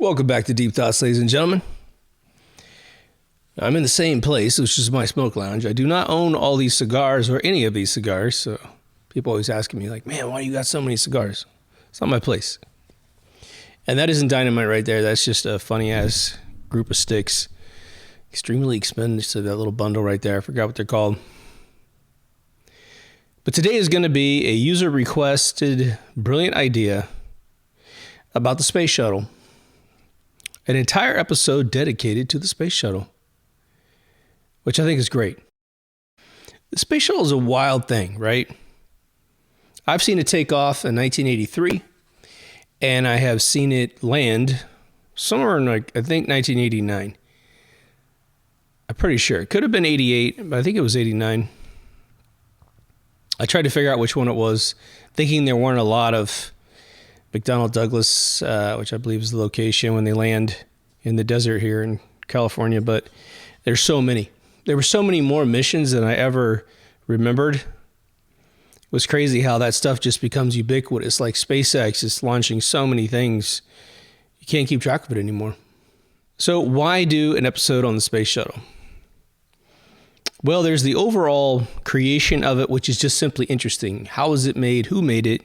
Welcome back to Deep Thoughts, ladies and gentlemen. I'm in the same place, which is my smoke lounge. I do not own all these cigars or any of these cigars, so people always asking me, like, man, why do you got so many cigars? It's not my place. And that isn't dynamite right there. That's just a funny-ass group of sticks. Extremely expensive, that little bundle right there. I forgot what they're called. But today is going to be a user-requested brilliant idea about the Space Shuttle. An entire episode dedicated to the Space Shuttle, which I think is great. The Space Shuttle is a wild thing, right? I've seen it take off in 1983, and I have seen it land somewhere in, I think, 1989. I'm pretty sure. It could have been 88, but I think it was 89. I tried to figure out which one it was, thinking there weren't a lot of McDonnell Douglas, which I believe is the location when they land in the desert here in California, but there's so many. There were so many more missions than I ever remembered. It was crazy how that stuff just becomes ubiquitous. Like SpaceX is launching so many things, you can't keep track of it anymore. So why do an episode on the Space Shuttle? Well, there's the overall creation of it, which is just simply interesting. How was it made? Who made it?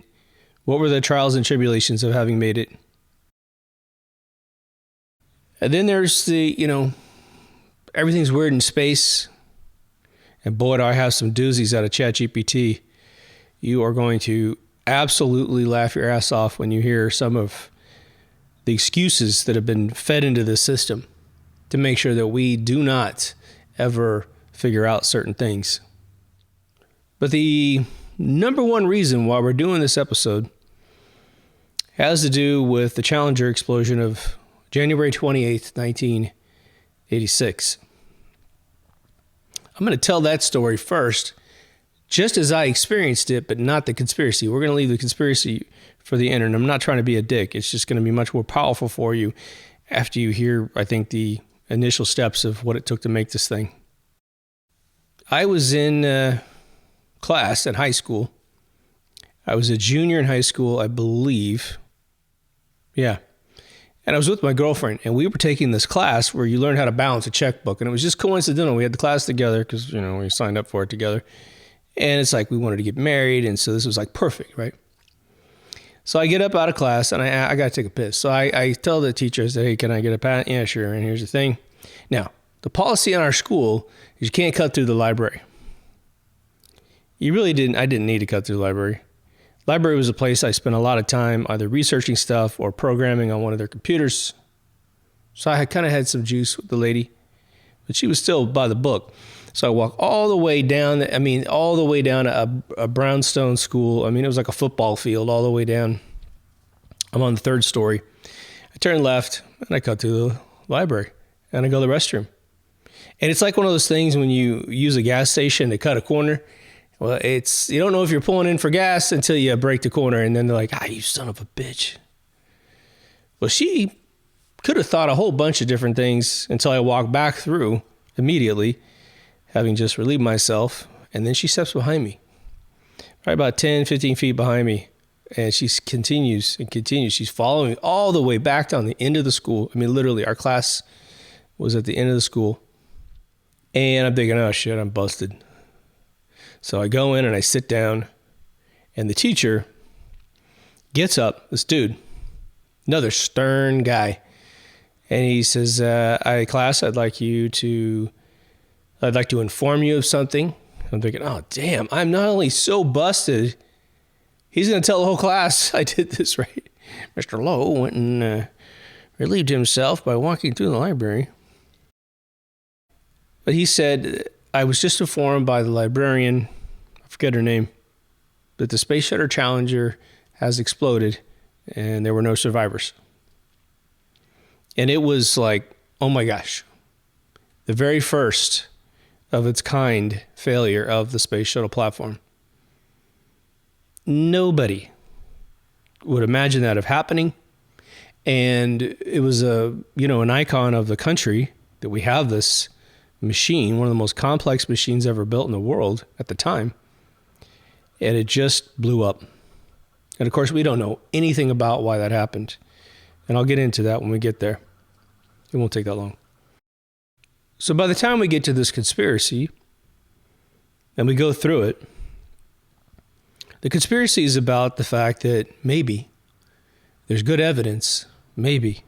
What were the trials and tribulations of having made it? And then there's the, everything's weird in space. And boy, do I have some doozies out of ChatGPT. You are going to absolutely laugh your ass off when you hear some of the excuses that have been fed into the system to make sure that we do not ever figure out certain things. But the number one reason why we're doing this episode has to do with the Challenger explosion of January 28th, 1986. I'm going to tell that story first, just as I experienced it, but not the conspiracy. We're going to leave the conspiracy for the end, and I'm not trying to be a dick. It's just going to be much more powerful for you after you hear, I think, the initial steps of what it took to make this thing. I was in class at high school. I was a junior in high school, I believe. Yeah. And I was with my girlfriend, and we were taking this class where you learn how to balance a checkbook. And it was just coincidental. We had the class together because, we signed up for it together. And it's like we wanted to get married, and so this was like perfect, right? So I get up out of class, and I got to take a piss. So I tell the teacher, I say, hey, can I get a pat? Yeah, sure. And here's the thing. Now, the policy in our school is you can't cut through the library. I didn't need to cut through the library. Library was a place I spent a lot of time either researching stuff or programming on one of their computers. So I kind of had some juice with the lady, but she was still by the book. So I walked all the way down to a brownstone school. It was like a football field all the way down. I'm on the third story. I turn left and I cut through the library and I go to the restroom. And it's like one of those things when you use a gas station to cut a corner. Well, you don't know if you're pulling in for gas until you break the corner, and then they're like, you son of a bitch. Well, she could have thought a whole bunch of different things until I walked back through immediately, having just relieved myself, and then she steps behind me, right about 10, 15 feet behind me, and she continues and continues. She's following me all the way back down the end of the school. Literally, our class was at the end of the school, and I'm thinking, oh, shit, I'm busted. So I go in and I sit down, and the teacher gets up, this dude, another stern guy, and he says, class, I'd like to inform you of something. I'm thinking, oh, damn, I'm not only so busted, he's going to tell the whole class I did this, right? Mr. Lowe went and relieved himself by walking through the library. But he said, I was just informed by the librarian, I forget her name, that the Space Shuttle Challenger has exploded and there were no survivors. And it was like, oh my gosh, the very first of its kind failure of the Space Shuttle platform. Nobody would imagine that of happening. And it was an icon of the country that we have this machine, one of the most complex machines ever built in the world at the time. And it just blew up. And of course, we don't know anything about why that happened. And I'll get into that when we get there. It won't take that long. So by the time we get to this conspiracy and we go through it, the conspiracy is about the fact that maybe there's good evidence, maybe,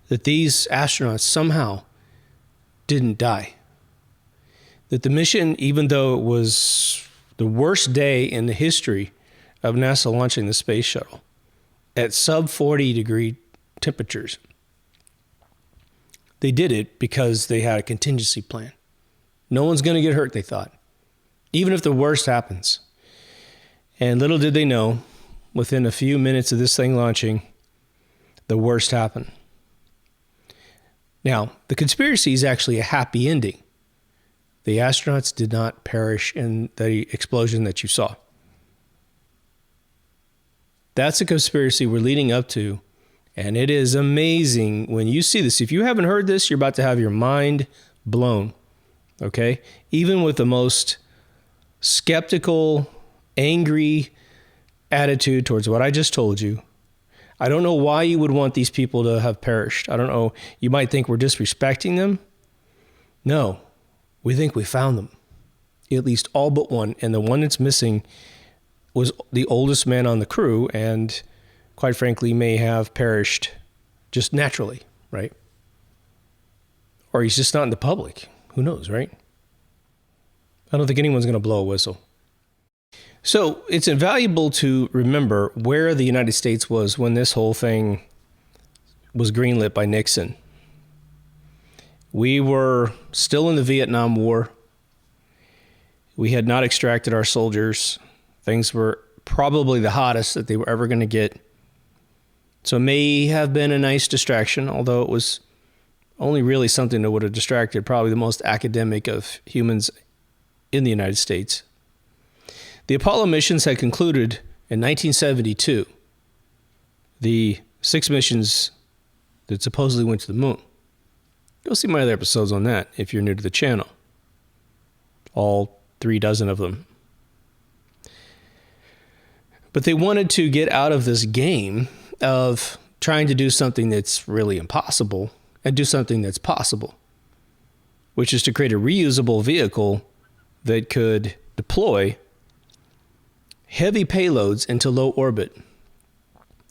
that these astronauts somehow didn't die. That the mission, even though it was the worst day in the history of NASA launching the Space Shuttle at sub 40 degree temperatures, they did it because they had a contingency plan. No one's going to get hurt, they thought, even if the worst happens. And little did they know, within a few minutes of this thing launching, the worst happened. Now, the conspiracy is actually a happy ending. The astronauts did not perish in the explosion that you saw. That's a conspiracy we're leading up to. And it is amazing when you see this. If you haven't heard this, you're about to have your mind blown. Okay? Even with the most skeptical, angry attitude towards what I just told you, I don't know why you would want these people to have perished. I don't know. You might think we're disrespecting them. No, we think we found them. At least all but one. And the one that's missing was the oldest man on the crew, and quite frankly, may have perished just naturally, right? Or he's just not in the public. Who knows, right? I don't think anyone's going to blow a whistle. So it's invaluable to remember where the United States was when this whole thing was greenlit by Nixon. We were still in the Vietnam War. We had not extracted our soldiers. Things were probably the hottest that they were ever going to get. So it may have been a nice distraction, although it was only really something that would have distracted probably the most academic of humans in the United States. The Apollo missions had concluded in 1972. The 6 missions that supposedly went to the moon. Go see my other episodes on that if you're new to the channel. All 36 of them. But they wanted to get out of this game of trying to do something that's really impossible and do something that's possible, which is to create a reusable vehicle that could deploy heavy payloads into low orbit.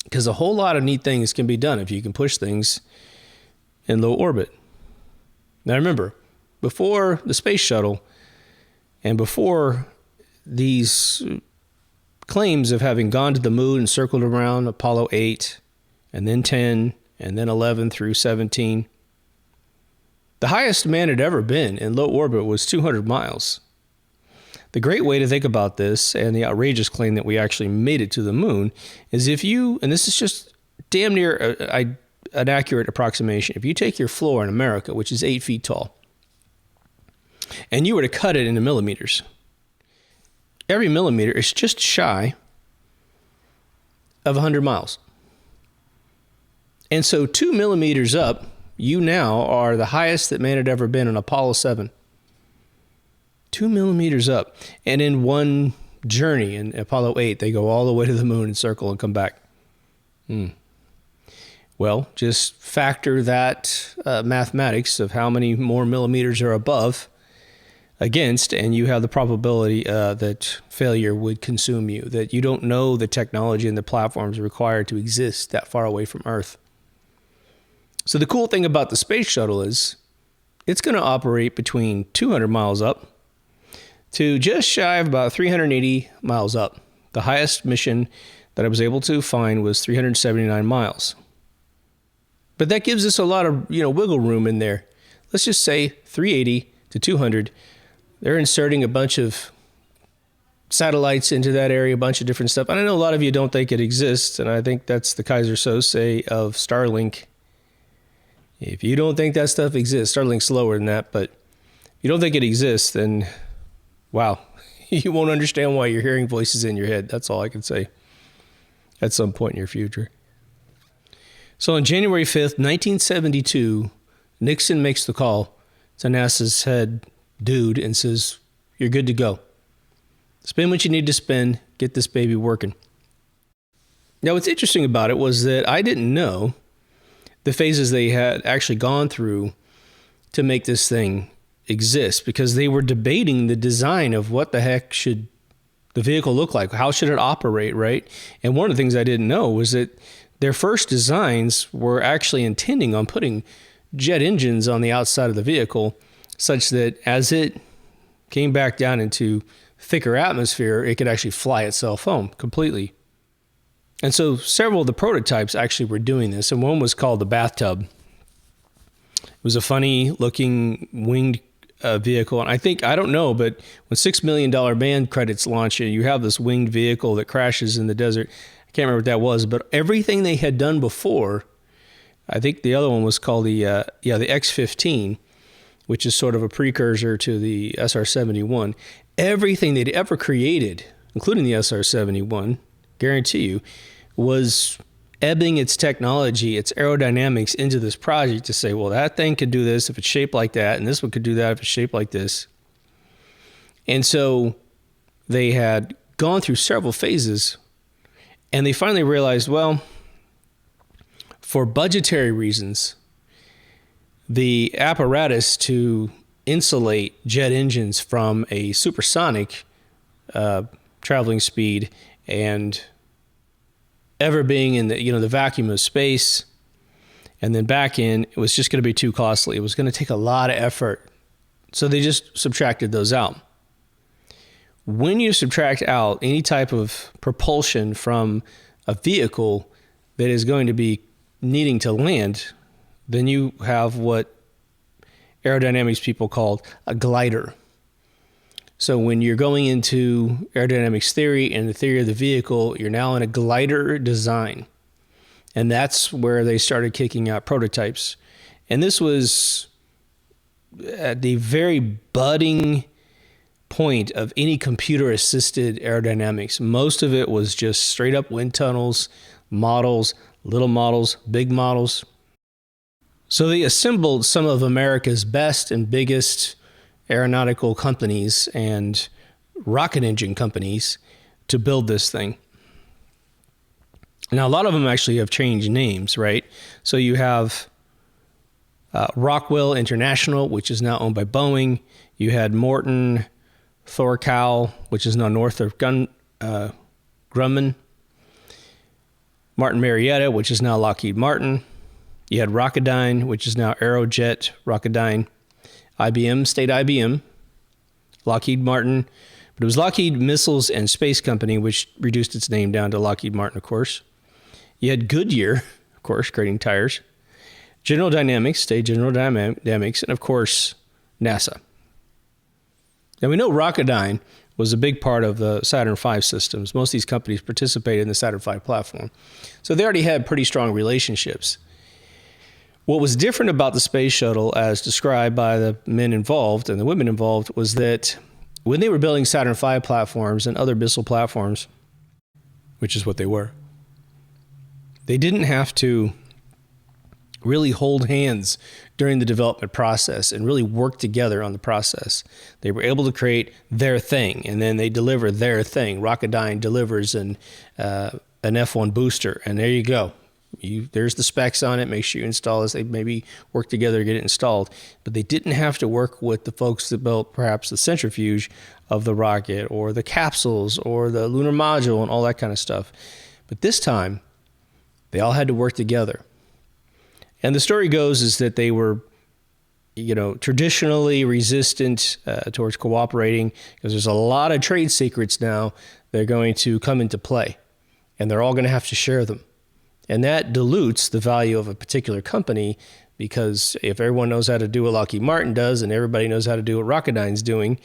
Because a whole lot of neat things can be done if you can push things in low orbit. Now remember, before the Space Shuttle and before these claims of having gone to the moon and circled around Apollo 8 and then 10 and then 11 through 17, the highest man had ever been in low orbit was 200 miles. The great way to think about this, and the outrageous claim that we actually made it to the moon, is if you, and this is just damn near an accurate approximation, if you take your floor in America, which is 8 feet tall, and you were to cut it into millimeters, every millimeter is just shy of 100 miles. And so 2 millimeters up, you now are the highest that man had ever been on Apollo 7. 2 millimeters up. And in one journey in Apollo 8, they go all the way to the moon and circle and come back. Well, just factor that mathematics of how many more millimeters are above against, and you have the probability that failure would consume you, that you don't know the technology and the platforms required to exist that far away from Earth. So the cool thing about the Space Shuttle is it's going to operate between 200 miles up to just shy of about 380 miles up. The highest mission that I was able to find was 379 miles. But that gives us a lot of, wiggle room in there. Let's just say 380 to 200. They're inserting a bunch of satellites into that area, a bunch of different stuff. And I know a lot of you don't think it exists, and I think that's the Kaiser Sose of Starlink. If you don't think that stuff exists, Starlink's lower than that, but if you don't think it exists, then wow, you won't understand why you're hearing voices in your head. That's all I can say at some point in your future. So on January 5th, 1972, Nixon makes the call to NASA's head dude and says, "You're good to go. Spend what you need to spend. Get this baby working." Now, what's interesting about it was that I didn't know the phases they had actually gone through to make this thing exist, because they were debating the design of what the heck should the vehicle look like, how should it operate, right? And one of the things I didn't know was that their first designs were actually intending on putting jet engines on the outside of the vehicle, such that as it came back down into thicker atmosphere, it could actually fly itself home completely. And so several of the prototypes actually were doing this, and one was called the Bathtub. It was a funny looking winged vehicle. And I don't know, but when $6 million band credits launch, you have this winged vehicle that crashes in the desert. I can't remember what that was, but everything they had done before, I think the other one was called the X-15, which is sort of a precursor to the SR-71. Everything they'd ever created, including the SR-71, guarantee you, was ebbing its technology, its aerodynamics into this project to say, well, that thing could do this if it's shaped like that, and this one could do that if it's shaped like this. And so they had gone through several phases, and they finally realized, well, for budgetary reasons, the apparatus to insulate jet engines from a supersonic traveling speed and ever being in the vacuum of space and then back in, it was just going to be too costly. It was going to take a lot of effort. So they just subtracted those out. When you subtract out any type of propulsion from a vehicle that is going to be needing to land, then you have what aerodynamics people called a glider. So when you're going into aerodynamics theory and the theory of the vehicle, you're now in a glider design. And that's where they started kicking out prototypes. And this was at the very budding point of any computer-assisted aerodynamics. Most of it was just straight up wind tunnels, models, little models, big models. So they assembled some of America's best and biggest aeronautical companies and rocket engine companies to build this thing. Now, a lot of them actually have changed names, right? So you have Rockwell International, which is now owned by Boeing. You had Morton Thorcal, which is now Northrop Grumman. Martin Marietta, which is now Lockheed Martin. You had Rocketdyne, which is now Aerojet Rocketdyne. IBM stayed IBM. Lockheed Martin, but it was Lockheed Missiles and Space Company, which reduced its name down to Lockheed Martin, of course. You had Goodyear, of course, creating tires. General Dynamics stayed General Dynamics, and of course, NASA. Now we know Rocketdyne was a big part of the Saturn V systems. Most of these companies participated in the Saturn V platform. So they already had pretty strong relationships. What was different about the Space Shuttle, as described by the men involved and the women involved, was that when they were building Saturn V platforms and other missile platforms, which is what they were, they didn't have to really hold hands during the development process and really work together on the process. They were able to create their thing, and then they deliver their thing. Rocketdyne delivers an F1 booster, and there you go. There's the specs on it. Make sure you install this. They maybe work together to get it installed. But they didn't have to work with the folks that built perhaps the centrifuge of the rocket or the capsules or the lunar module and all that kind of stuff. But this time, they all had to work together. And the story goes is that they were, traditionally resistant towards cooperating, because there's a lot of trade secrets now that are going to come into play, and they're all going to have to share them. And that dilutes the value of a particular company, because if everyone knows how to do what Lockheed Martin does and everybody knows how to do what Rocketdyne's doing,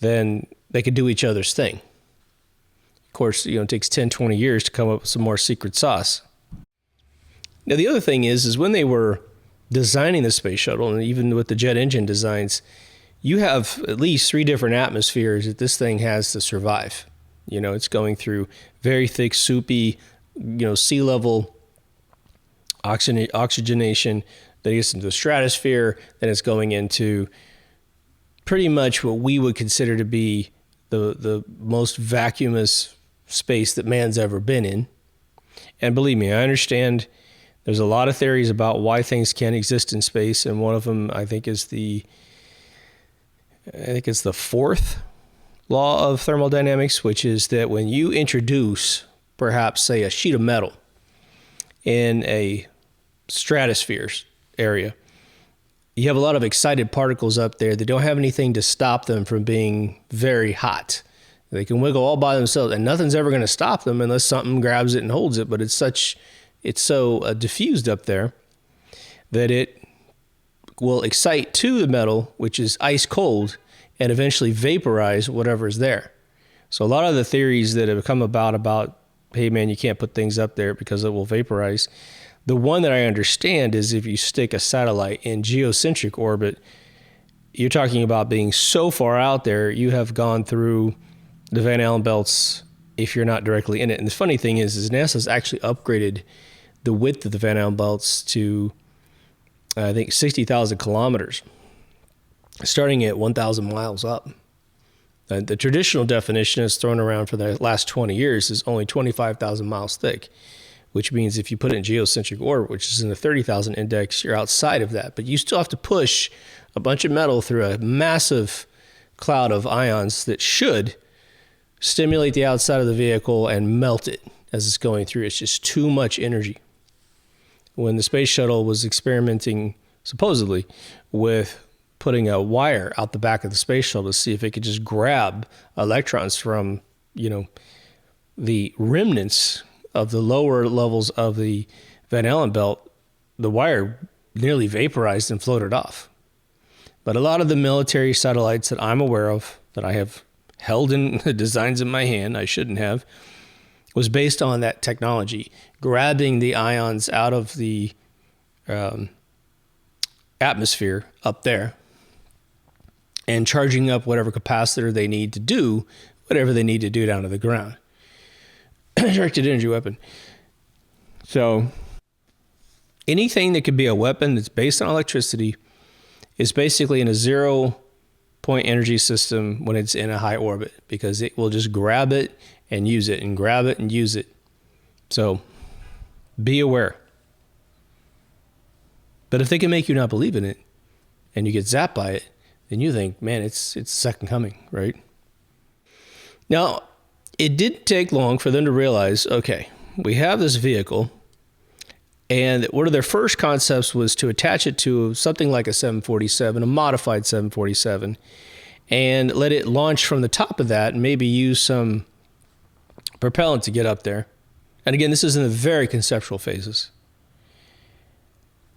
then they could do each other's thing. Of course, it takes 10, 20 years to come up with some more secret sauce. Now, the other thing is when they were designing the Space Shuttle, and even with the jet engine designs, you have at least 3 different atmospheres that this thing has to survive. It's going through very thick, soupy, sea level oxygenation, then it gets into the stratosphere, then it's going into pretty much what we would consider to be the most vacuumous space that man's ever been in. And believe me, I understand there's a lot of theories about why things can't exist in space, and one of them I think it's the fourth law of thermodynamics, which is that when you introduce perhaps, say, a sheet of metal in a stratosphere area, you have a lot of excited particles up there that don't have anything to stop them from being very hot. They can wiggle all by themselves, and nothing's ever going to stop them unless something grabs it and holds it. But it's so diffused up there that it will excite to the metal, which is ice cold, and eventually vaporize whatever is there. So a lot of the theories that have come about, hey man, you can't put things up there because it will vaporize. The one that I understand is if you stick a satellite in geocentric orbit, you're talking about being so far out there, you have gone through the Van Allen belts if you're not directly in it. And the funny thing is NASA's actually upgraded the width of the Van Allen belts to, I think, 60,000 kilometers, starting at 1,000 miles up. The traditional definition that's thrown around for the last 20 years is only 25,000 miles thick, which means if you put it in geocentric orbit, which is in the 30,000 index, you're outside of that. But you still have to push a bunch of metal through a massive cloud of ions that should stimulate the outside of the vehicle and melt it as it's going through. It's just too much energy. When the Space Shuttle was experimenting, supposedly, with putting a wire out the back of the Space Shuttle to see if it could just grab electrons from, the remnants of the lower levels of the Van Allen belt, the wire nearly vaporized and floated off. But a lot of the military satellites that I'm aware of, that I have held in the designs in my hand, I shouldn't have, was based on that technology, grabbing the ions out of the atmosphere up there and charging up whatever capacitor they need to do, whatever they need to do down to the ground. Directed energy weapon. So anything that could be a weapon that's based on electricity is basically in a 0-point energy system when it's in a high orbit, because it will just grab it and use it and grab it and use it. So be aware. But if they can make you not believe in it and you get zapped by it, then you think, man, it's the second coming, right? Now, it didn't take long for them to realize, okay, we have this vehicle, and one of their first concepts was to attach it to something like a 747, a modified 747, and let it launch from the top of that and maybe use some propellant to get up there. And again, this is in the very conceptual phases.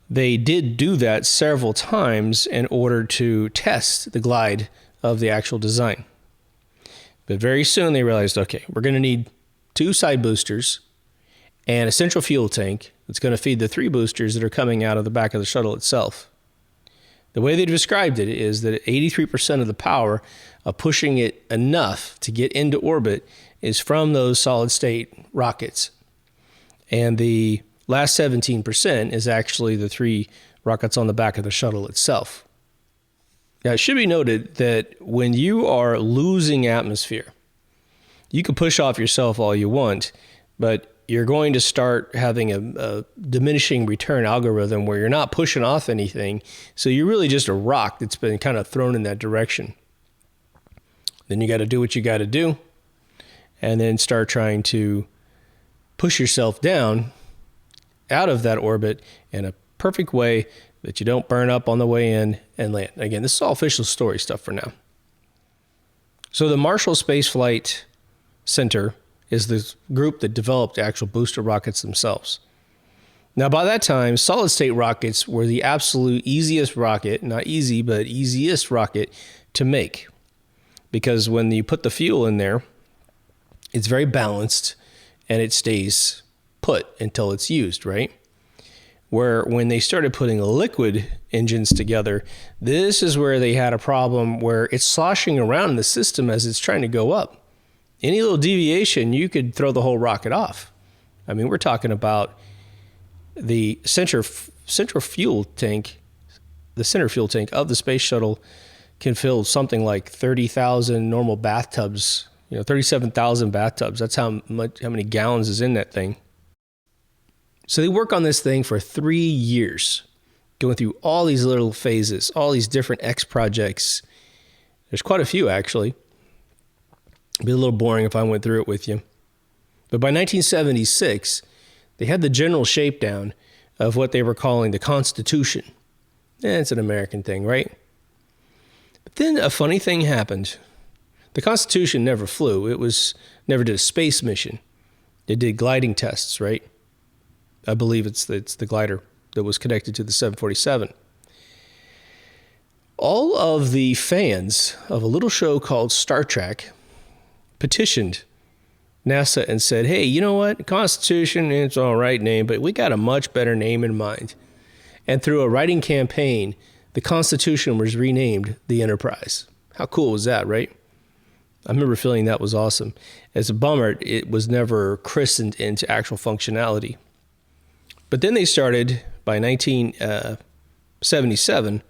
They did do that several times in order to test the glide of the actual design. But very soon they realized, okay, we're going to need 2 side boosters and a central fuel tank that's going to feed the 3 boosters that are coming out of the back of the shuttle itself. The way they described it is that 83% of the power of pushing it enough to get into orbit is from those solid state rockets. And the last 17% is actually the 3 rockets on the back of the shuttle itself. Now, it should be noted that when you are losing atmosphere, you can push off yourself all you want, but you're going to start having a diminishing return algorithm where you're not pushing off anything. So you're really just a rock that's been kind of thrown in that direction. Then you got to do what you got to do, and then start trying to push yourself down out of that orbit in a perfect way that you don't burn up on the way in and land. Again, this is all official story stuff for now. So the Marshall Space Flight Center is the group that developed the actual booster rockets themselves. Now, by that time, solid state rockets were the absolute easiest rocket, not easy, but easiest rocket to make. Because when you put the fuel in there, it's very balanced and it stays put until it's used, right? Where when they started putting liquid engines together, this is where they had a problem where it's sloshing around in the system as it's trying to go up. Any little deviation, you could throw the whole rocket off. I mean, we're talking about the center fuel tank of the space shuttle can fill something like 30,000 normal bathtubs, 37,000 bathtubs. That's how many gallons is in that thing. So they work on this thing for 3 years, going through all these little phases, all these different X projects. There's quite a few, actually. It'd be a little boring if I went through it with you. But by 1976, they had the general shape down of what they were calling the Constitution. It's an American thing, right? But then a funny thing happened. The Constitution never flew. Never did a space mission. It did gliding tests, right? I believe it's the glider that was connected to the 747. All of the fans of a little show called Star Trek petitioned NASA and said, hey, you know what? Constitution, it's all right name, but we got a much better name in mind. And through a writing campaign, the Constitution was renamed the Enterprise. How cool was that, right? I remember feeling that was awesome. As a bummer, it was never christened into actual functionality. But then they started, by 1977,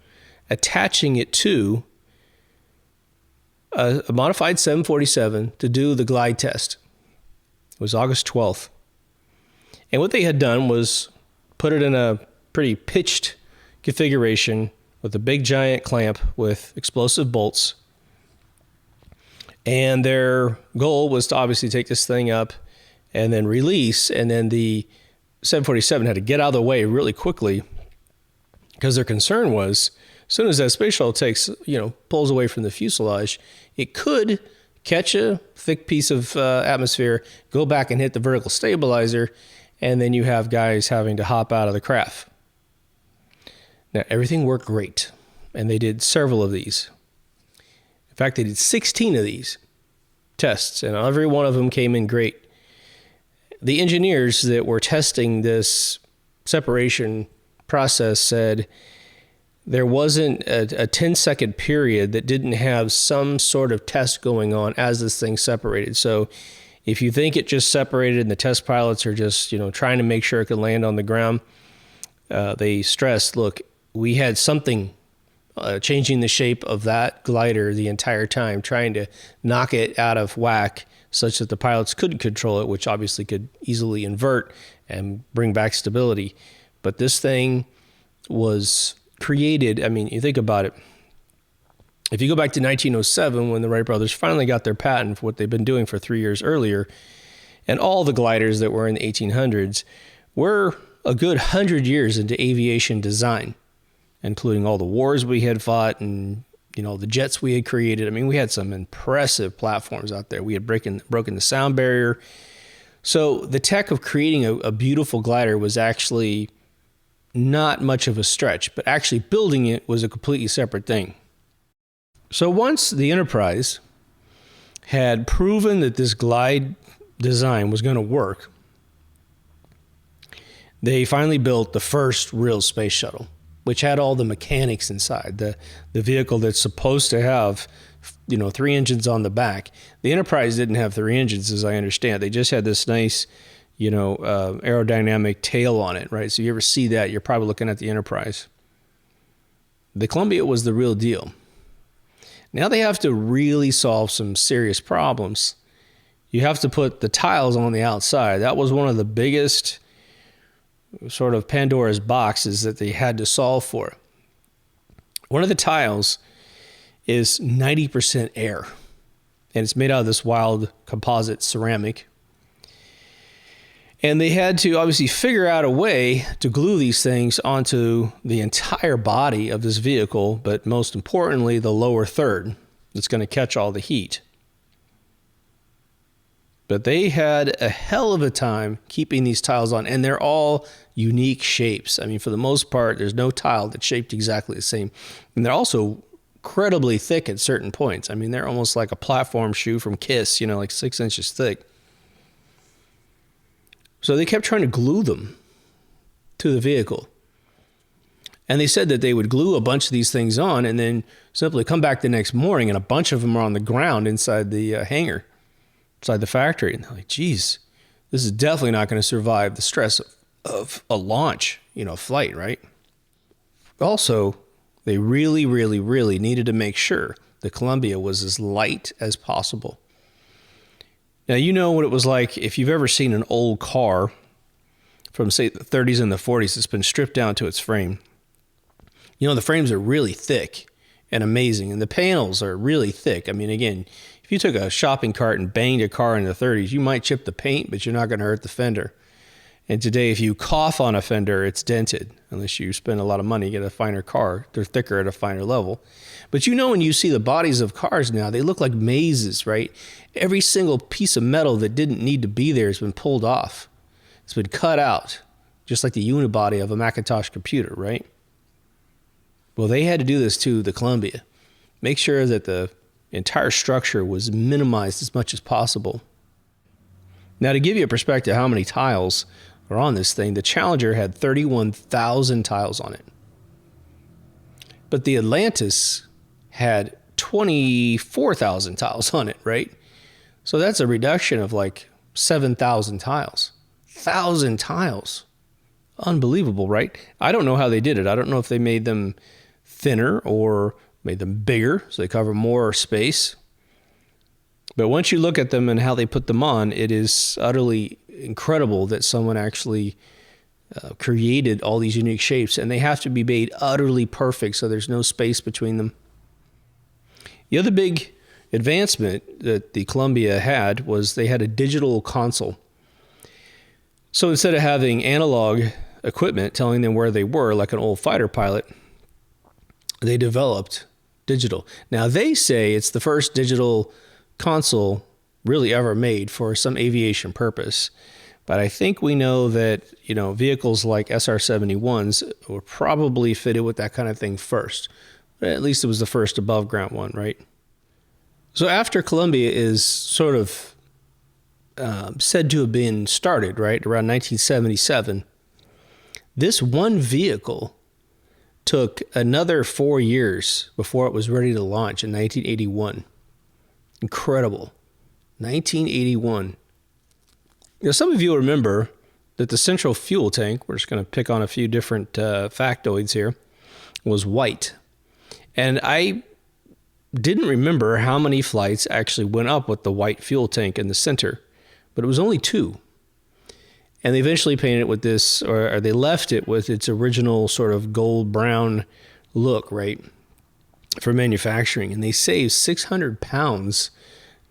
attaching it to a modified 747 to do the glide test. It was August 12th. And what they had done was put it in a pretty pitched configuration with a big giant clamp with explosive bolts. And their goal was to obviously take this thing up and then release. And then the 747 had to get out of the way really quickly because their concern was as soon as that space shuttle pulls away from the fuselage, it could catch a thick piece of atmosphere, go back and hit the vertical stabilizer, and then you have guys having to hop out of the craft. Now, everything worked great, and they did several of these. In fact, they did 16 of these tests, and every one of them came in great. The engineers that were testing this separation process said there wasn't a 10-second period that didn't have some sort of test going on as this thing separated. So if you think it just separated and the test pilots are just, trying to make sure it could land on the ground, they stressed, look, we had something changing the shape of that glider the entire time, trying to knock it out of whack such that the pilots couldn't control it, which obviously could easily invert and bring back stability. But this thing was created, you think about it. If you go back to 1907, when the Wright brothers finally got their patent for what they've been doing for 3 years earlier, and all the gliders that were in the 1800s were a good 100 years into aviation design, including all the wars we had fought and the jets we had created. We had some impressive platforms out there. We had broken the sound barrier. So the tech of creating a beautiful glider was actually not much of a stretch, but actually building it was a completely separate thing. So once the Enterprise had proven that this glide design was going to work, they finally built the first real space shuttle, which had all the mechanics inside. The vehicle that's supposed to have, 3 engines on the back. The Enterprise didn't have 3 engines, as I understand. They just had this nice, aerodynamic tail on it, right? So you ever see that, you're probably looking at the Enterprise. The Columbia was the real deal. Now they have to really solve some serious problems. You have to put the tiles on the outside. That was one of the biggest sort of Pandora's boxes that they had to solve for. One of the tiles is 90% air, and it's made out of this wild composite ceramic. And they had to obviously figure out a way to glue these things onto the entire body of this vehicle, but most importantly, the lower third that's going to catch all the heat. But they had a hell of a time keeping these tiles on, and they're all unique shapes. For the most part, there's no tile that's shaped exactly the same. And they're also incredibly thick at certain points. They're almost like a platform shoe from Kiss, like 6 inches thick. So they kept trying to glue them to the vehicle. And they said that they would glue a bunch of these things on and then simply come back the next morning and a bunch of them are on the ground inside the hangar, inside the factory. And they're like, geez, this is definitely not going to survive the stress of a launch, flight, right? Also, they really, really, really needed to make sure the Columbia was as light as possible. Now, you know what it was like if you've ever seen an old car from, say, the 30s and the 40s. It's been stripped down to its frame. You know, the frames are really thick and amazing, and the panels are really thick. I mean, again, if you took a shopping cart and banged a car in the 30s, you might chip the paint, but you're not going to hurt the fender. And today, if you cough on a fender, it's dented. Unless you spend a lot of money, get a finer car. They're thicker at a finer level. But you know, when you see the bodies of cars now, they look like mazes, right? Every single piece of metal that didn't need to be there has been pulled off. It's been cut out, just like the unibody of a Macintosh computer, right? Well, they had to do this to the Columbia. Make sure that the entire structure was minimized as much as possible. Now, to give you a perspective how many tiles are on this thing, the Challenger had 31,000 tiles on it. But the Atlantis had 24,000 tiles on it, right? So that's a reduction of like 7,000 tiles. 1,000 tiles. Unbelievable, right? I don't know how they did it. I don't know if they made them thinner or made them bigger so they cover more space. But once you look at them and how they put them on, it is utterly incredible that someone actually created all these unique shapes, and they have to be made utterly perfect so there's no space between them. The other big advancement that the Columbia had was they had a digital console. So instead of having analog equipment telling them where they were, like an old fighter pilot, they developed digital. Now, they say it's the first digital console really ever made for some aviation purpose. But I think we know that, you know, vehicles like SR-71s were probably fitted with that kind of thing first. But at least it was the first above ground one, right? So after Columbia is sort of said to have been started, right, around 1977, this one vehicle took another 4 years before it was ready to launch in 1981. Incredible. 1981. You know, some of you remember that the central fuel tank, we're just going to pick on a few different factoids here, was white. And I didn't remember how many flights actually went up with the white fuel tank in the center, but it was only 2. And they eventually painted it with this, or they left it with its original sort of gold-brown look, right, for manufacturing. And they saved 600 pounds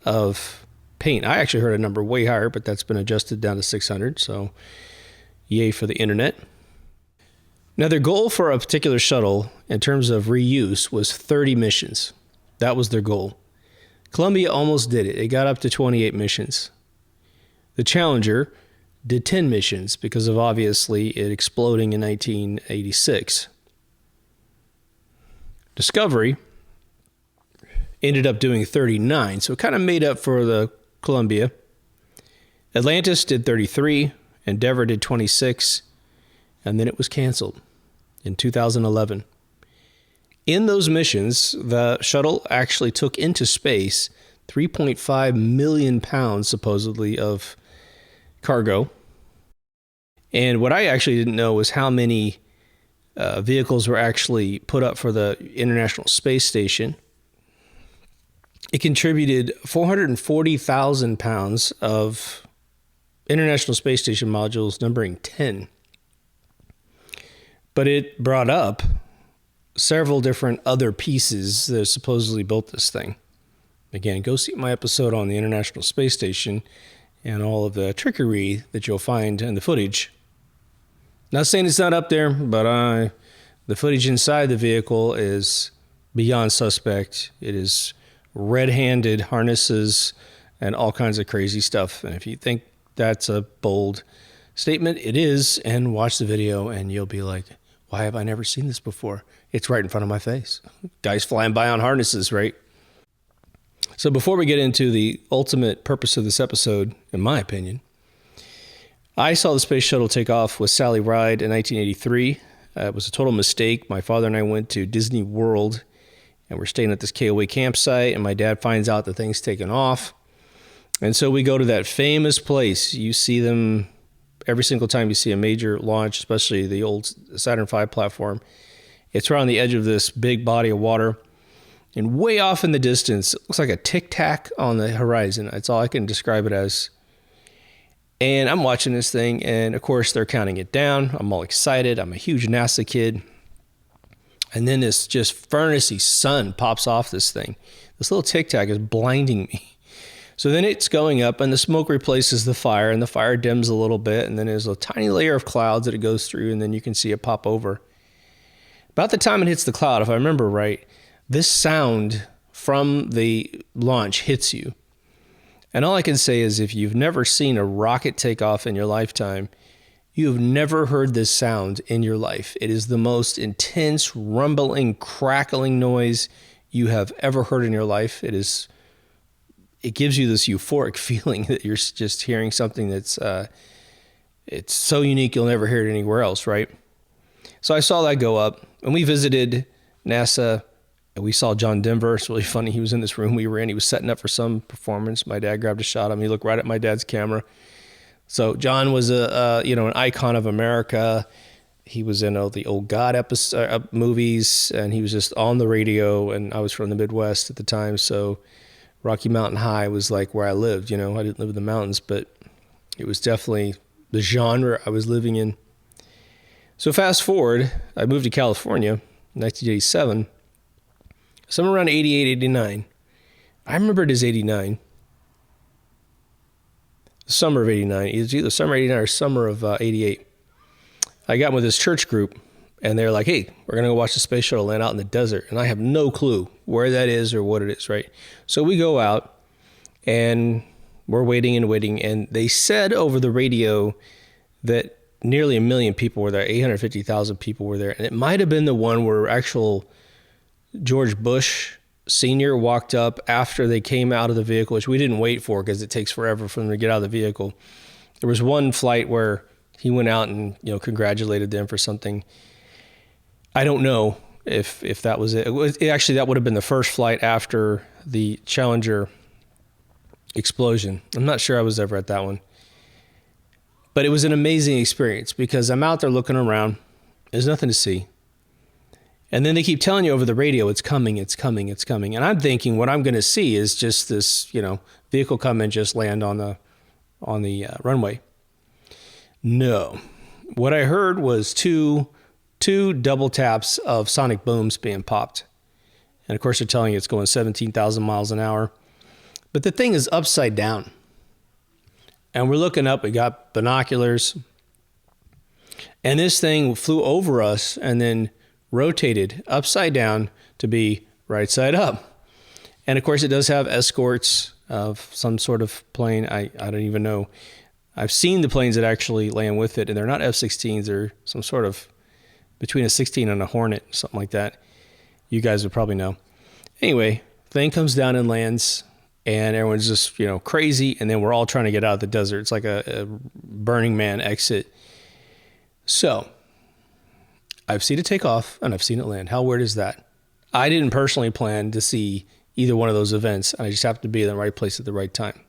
of paint. I actually heard a number way higher, but that's been adjusted down to 600, so yay for the internet. Now, their goal for a particular shuttle in terms of reuse was 30 missions. That was their goal. Columbia almost did it. It got up to 28 missions. The Challenger did 10 missions because of obviously it exploding in 1986. Discovery ended up doing 39, so it kind of made up for the Columbia. Atlantis did 33, Endeavour did 26, and then it was canceled in 2011. In those missions, the shuttle actually took into space 3.5 million pounds, supposedly, of cargo. And what I actually didn't know was how many vehicles were actually put up for the International Space Station. It contributed 440,000 pounds of International Space Station modules, numbering 10. But it brought up several different other pieces that supposedly built this thing. Again, go see my episode on the International Space Station and all of the trickery that you'll find in the footage. Not saying it's not up there, but the footage inside the vehicle is beyond suspect. It is red-handed harnesses and all kinds of crazy stuff. And if you think that's a bold statement, it is. And watch the video and you'll be like, why have I never seen this before? It's right in front of my face. Guys flying by on harnesses, right? So before we get into the ultimate purpose of this episode, in my opinion, I saw the Space Shuttle take off with Sally Ride in 1983. It was a total mistake. My father and I went to Disney World, and we're staying at this KOA campsite, and my dad finds out the thing's taken off. And so we go to that famous place. You see them every single time you see a major launch, especially the old Saturn V platform. It's right on the edge of this big body of water. And way off in the distance, it looks like a tic-tac on the horizon. That's all I can describe it as. And I'm watching this thing, and of course they're counting it down. I'm all excited. I'm a huge NASA kid. And then this just furnacy sun pops off this thing. This little tic tac is blinding me. So then it's going up, and the smoke replaces the fire, and the fire dims a little bit, and then there's a tiny layer of clouds that it goes through, and then you can see it pop over. About the time it hits the cloud, if I remember right, this sound from the launch hits you. And all I can say is if you've never seen a rocket take off in your lifetime, you have never heard this sound in your life. It is the most intense, rumbling, crackling noise you have ever heard in your life. It gives you this euphoric feeling that you're just hearing something that's it's so unique you'll never hear it anywhere else, right? So I saw that go up, and we visited NASA. We saw John Denver. It's really funny. He was in this room we were in. He was setting up for some performance. My dad grabbed a shot of him. He looked right at my dad's camera. So John was an icon of America. He was in all the old God movies, and he was just on the radio. And I was from the Midwest at the time, so Rocky Mountain High was like where I lived. I didn't live in the mountains, but it was definitely the genre I was living in. So fast forward, I moved to California in 1987. Somewhere around 88, 89. I remember it as 89. Summer of 89. It was either summer of 89 or summer of 88. I got with this church group, and they're like, hey, we're going to go watch the Space Shuttle land out in the desert. And I have no clue where that is or what it is, right? So we go out, and we're waiting. And they said over the radio that nearly 1 million people were there. 850,000 people were there. And it might have been the one where actual George Bush Sr. walked up after they came out of the vehicle, which we didn't wait for because it takes forever for them to get out of the vehicle. There was one flight where he went out and congratulated them for something. I don't know if that was it. Actually, that would have been the first flight after the Challenger explosion. I'm not sure I was ever at that one. But it was an amazing experience because I'm out there looking around. There's nothing to see. And then they keep telling you over the radio, it's coming, it's coming, it's coming. And I'm thinking what I'm going to see is just this, vehicle come and just land on the runway. No. What I heard was two double taps of sonic booms being popped. And of course, they're telling you it's going 17,000 miles an hour. But the thing is upside down. And we're looking up, we got binoculars. And this thing flew over us and then rotated upside down to be right side up. And of course, it does have escorts of some sort of plane. I don't even know. I've seen the planes that actually land with it, and they're not F-16s. They're some sort of between a 16 and a Hornet, something like that. You guys would probably know. Anyway, thing comes down and lands, and everyone's just, crazy. And then we're all trying to get out of the desert. It's like a Burning Man exit. So I've seen it take off and I've seen it land. How weird is that? I didn't personally plan to see either one of those events. I just happened to be in the right place at the right time.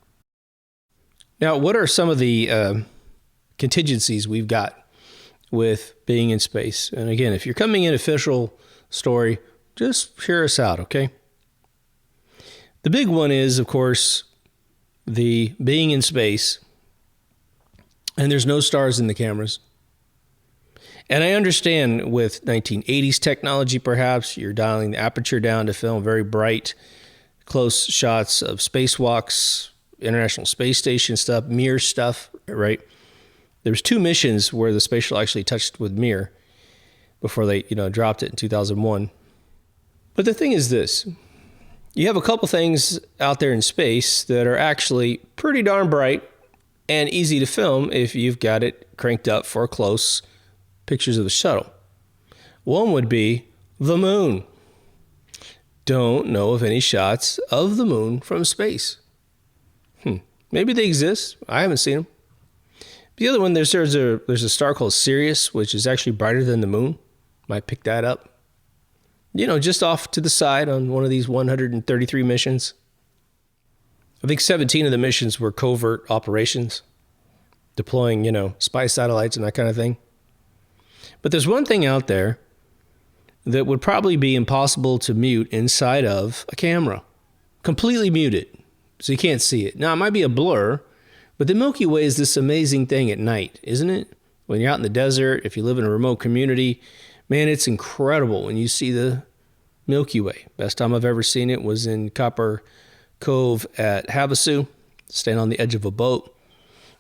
Now, what are some of the contingencies we've got with being in space? And again, if you're coming in official story, just hear us out, okay? The big one is, of course, the being in space, and there's no stars in the cameras. And I understand with 1980s technology, perhaps, you're dialing the aperture down to film very bright, close shots of spacewalks, International Space Station stuff, Mir stuff, right? There was 2 missions where the Space Shuttle actually touched with Mir before they, dropped it in 2001. But the thing is this. You have a couple things out there in space that are actually pretty darn bright and easy to film if you've got it cranked up for close pictures of the shuttle. One would be the moon. Don't know of any shots of the moon from space. Maybe they exist. I haven't seen them. The other one, there's a star called Sirius, which is actually brighter than the moon. Might pick that up. Just off to the side on one of these 133 missions. I think 17 of the missions were covert operations, deploying, spy satellites and that kind of thing. But there's one thing out there that would probably be impossible to mute inside of a camera. Completely mute it, so you can't see it. Now, it might be a blur, But the Milky Way is this amazing thing at night, isn't it? When you're out in the desert, if you live in a remote community, man, it's incredible when you see the Milky Way. Best time I've ever seen it was in Copper Cove at Havasu, staying on the edge of a boat.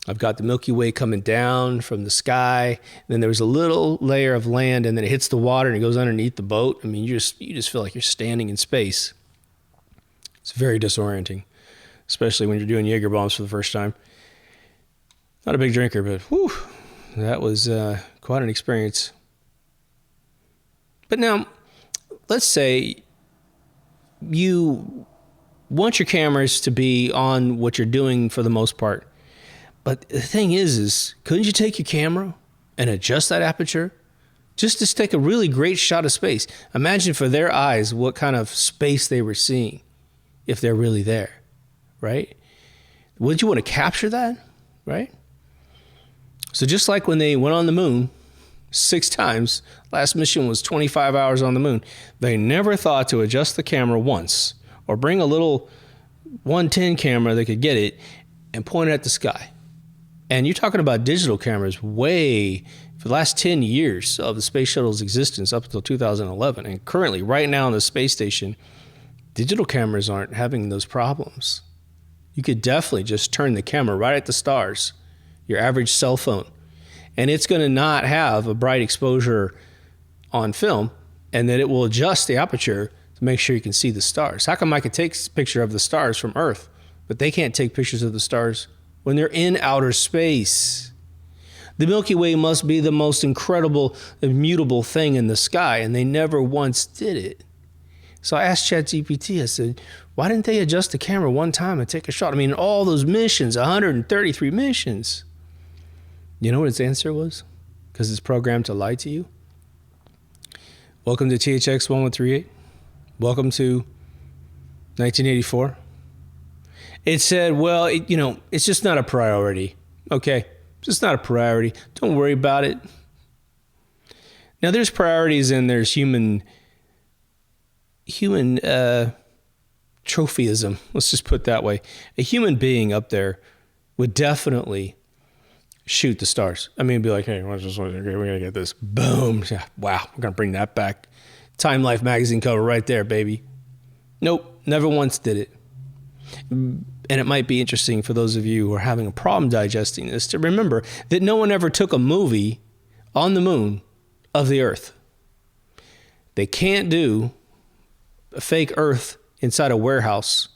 I've got the Milky Way coming down from the sky. And then there's a little layer of land, and then it hits the water and it goes underneath the boat. I mean, you just feel like you're standing in space. It's very disorienting, especially when you're doing Jaeger bombs for the first time. Not a big drinker, but whew, that was quite an experience. But now, let's say you want your cameras to be on what you're doing for the most part. But the thing is couldn't you take your camera and adjust that aperture just to take a really great shot of space? Imagine for their eyes what kind of space they were seeing if they're really there, right? Wouldn't you want to capture that, right? So just like when they went on the moon 6 times, last mission was 25 hours on the moon, they never thought to adjust the camera once or bring a little 110 camera that could get it and point it at the sky. And you're talking about digital cameras for the last 10 years of the Space Shuttle's existence up until 2011. And currently, right now on the space station, digital cameras aren't having those problems. You could definitely just turn the camera right at the stars, your average cell phone, and it's going to not have a bright exposure on film, and then it will adjust the aperture to make sure you can see the stars. How come I can take a picture of the stars from Earth, but they can't take pictures of the stars when they're in outer space? The Milky Way must be the most incredible, immutable thing in the sky, and they never once did it. So I asked ChatGPT, I said, why didn't they adjust the camera one time and take a shot? I mean, all those missions, 133 missions. You know what its answer was? Because it's programmed to lie to you. Welcome to THX 1138. Welcome to 1984. It said, well, it's just not a priority. Okay, it's just not a priority. Don't worry about it. Now, there's priorities and there's human trophyism. Let's just put it that way. A human being up there would definitely shoot the stars. I mean, be like, hey, we're going to get this. Boom. Yeah, wow, we're going to bring that back. Time Life magazine cover right there, baby. Nope, never once did it. And it might be interesting for those of you who are having a problem digesting this to remember that no one ever took a movie on the moon of the Earth. They can't do a fake Earth inside a warehouse,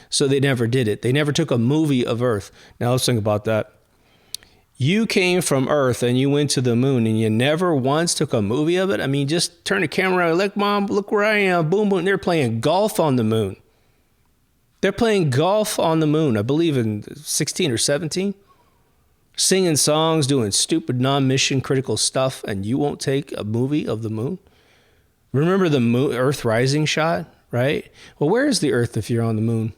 so they never did it. They never took a movie of Earth. Now let's think about that. You came from Earth and you went to the moon and you never once took a movie of it? I mean, just turn the camera around, like, Mom, look where I am. Boom, boom. They're playing golf on the moon. They're playing golf on the moon, I believe in 16 or 17. Singing songs, doing stupid non-mission critical stuff, and you won't take a movie of the moon? Remember the moon, Earth rising shot, right? Well, where is the Earth if you're on the moon?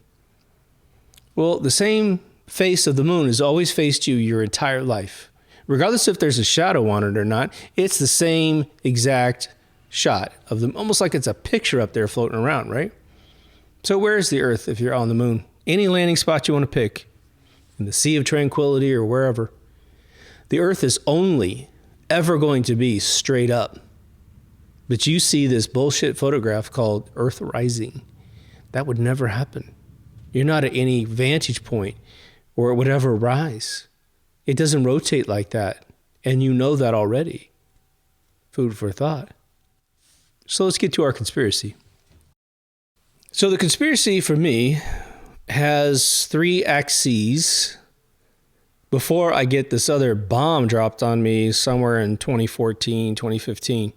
Well, the same face of the moon has always faced you your entire life. Regardless if there's a shadow on it or not, it's the same exact shot of them, almost like it's a picture up there floating around, right? So where is the Earth if you're on the moon? Any landing spot you want to pick, in the Sea of Tranquility or wherever. The Earth is only ever going to be straight up. But you see this bullshit photograph called Earth rising. That would never happen. You're not at any vantage point or it would ever rise. It doesn't rotate like that. And you know that already. Food for thought. So let's get to our conspiracy. So the conspiracy for me has 3 axes before I get this other bomb dropped on me somewhere in 2014, 2015.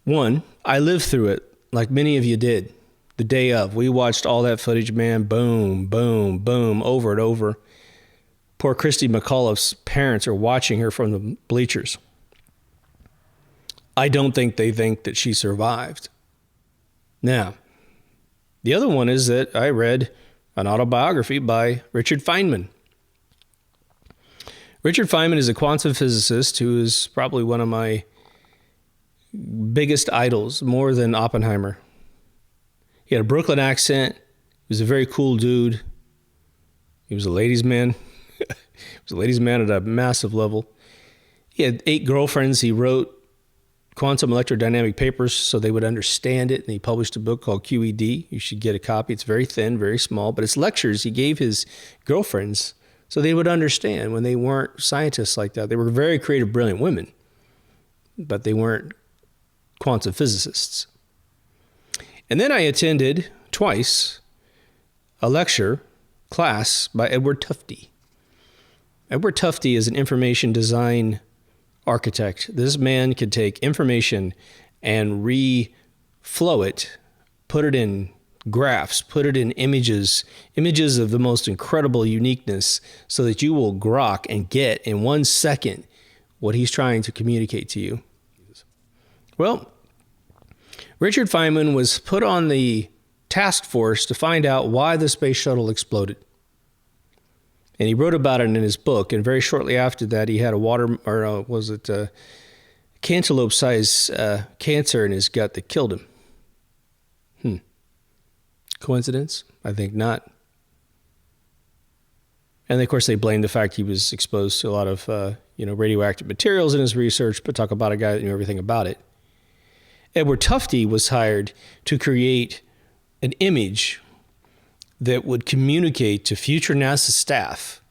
1, I lived through it like many of you did. The day of, we watched all that footage, man, boom, boom, boom, over and over. Poor Christy McAuliffe's parents are watching her from the bleachers. I don't think they think that she survived. Now, the other one is that I read an autobiography by Richard Feynman. Richard Feynman is a quantum physicist who is probably one of my biggest idols, more than Oppenheimer. He had a Brooklyn accent. He was a very cool dude. He was a ladies' man. He was a ladies' man at a massive level. He had 8 girlfriends. He wrote quantum electrodynamic papers so they would understand it, and he published a book called QED. You should get a copy. It's very thin, very small, but it's lectures he gave his girlfriends so they would understand when they weren't scientists like that. They were very creative, brilliant women, but they weren't quantum physicists. And then I attended twice a lecture class by Edward Tufte. Edward Tufte is an information design architect. This man could take information and reflow it, put it in graphs, put it in images of the most incredible uniqueness, so that you will grok and get in 1 second what he's trying to communicate to you. Well, Richard Feynman was put on the task force to find out why the space shuttle exploded. And he wrote about it in his book. And very shortly after that, he had a cantaloupe-sized cancer in his gut that killed him. Coincidence? I think not. And of course, they blamed the fact he was exposed to a lot of radioactive materials in his research, but talk about a guy that knew everything about it. Edward Tufte was hired to create an image that would communicate to future NASA staff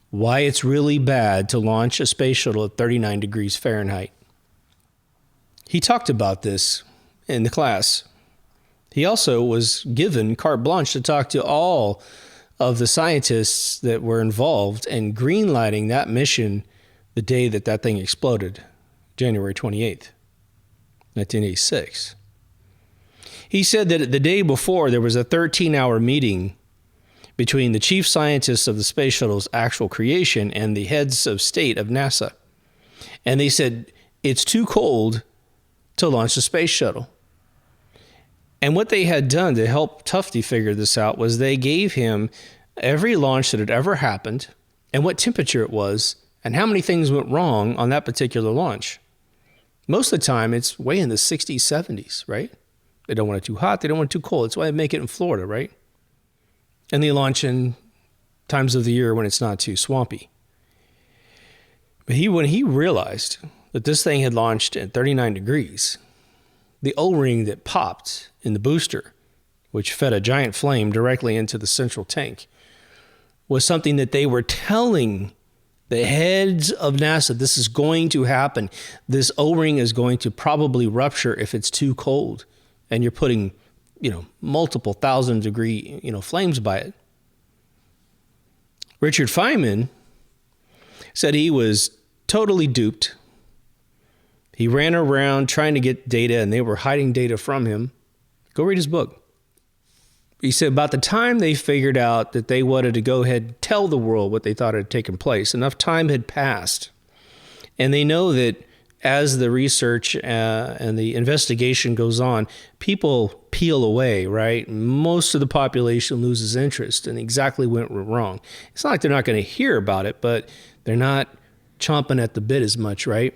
why it's really bad to launch a space shuttle at 39 degrees Fahrenheit. He talked about this in the class. He also was given carte blanche to talk to all of the scientists that were involved in greenlighting that mission the day that that thing exploded, January 28th, 1986. He said that the day before, there was a 13-hour meeting between the chief scientists of the space shuttle's actual creation and the heads of state of NASA. And they said, it's too cold to launch the space shuttle. And what they had done to help Tufte figure this out was they gave him every launch that had ever happened and what temperature it was and how many things went wrong on that particular launch. Most of the time, it's way in the 60s, 70s, right? They don't want it too hot. They don't want it too cold. That's why they make it in Florida, right? And they launch in times of the year when it's not too swampy. But when he realized that this thing had launched at 39 degrees, the O-ring that popped in the booster, which fed a giant flame directly into the central tank, was something that they were telling the heads of NASA, this is going to happen. This O-ring is going to probably rupture if it's too cold. And you're putting, multiple 1,000-degree, flames by it. Richard Feynman said he was totally duped. He ran around trying to get data, and they were hiding data from him. Go read his book. He said about the time they figured out that they wanted to go ahead and tell the world what they thought had taken place, enough time had passed. And they know that as the research and the investigation goes on, people peel away, right? Most of the population loses interest in exactly what went wrong. It's not like they're not going to hear about it, but they're not chomping at the bit as much, right?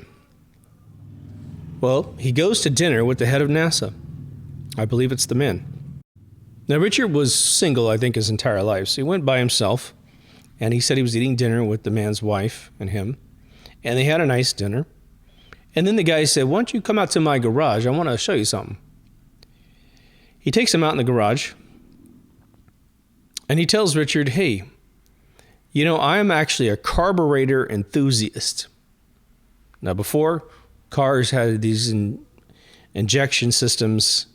Well, he goes to dinner with the head of NASA. I believe it's the man. Now, Richard was single, I think, his entire life. So he went by himself, and he said he was eating dinner with the man's wife and him. And they had a nice dinner. And then the guy said, why don't you come out to my garage? I want to show you something. He takes him out in the garage, and he tells Richard, hey, I'm actually a carburetor enthusiast. Now, before, cars had these injection systems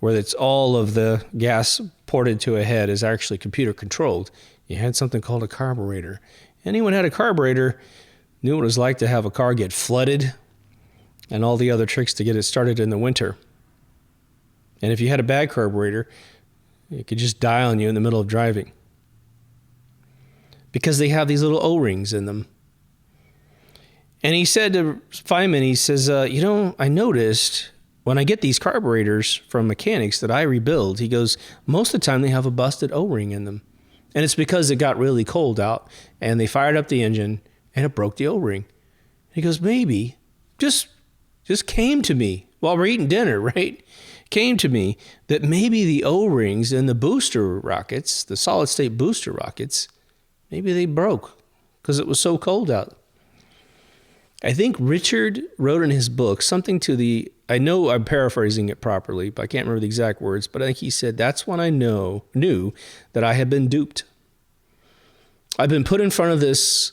where it's all of the gas ported to a head is actually computer controlled. You had something called a carburetor. Anyone had a carburetor knew what it was like to have a car get flooded and all the other tricks to get it started in the winter. And if you had a bad carburetor, it could just die on you in the middle of driving. Because they have these little O-rings in them. And he said to Feynman, he says, I noticed when I get these carburetors from mechanics that I rebuild, he goes, most of the time they have a busted O-ring in them. And it's because it got really cold out and they fired up the engine and it broke the O-ring. He goes, maybe, just came to me while we're eating dinner, right? came to me that maybe the O-rings in the booster rockets, the solid-state booster rockets, maybe they broke because it was so cold out. I think Richard wrote in his book something to the, I know I'm paraphrasing it properly, but I can't remember the exact words, but I think he said, that's when I knew that I had been duped. I've been put in front of this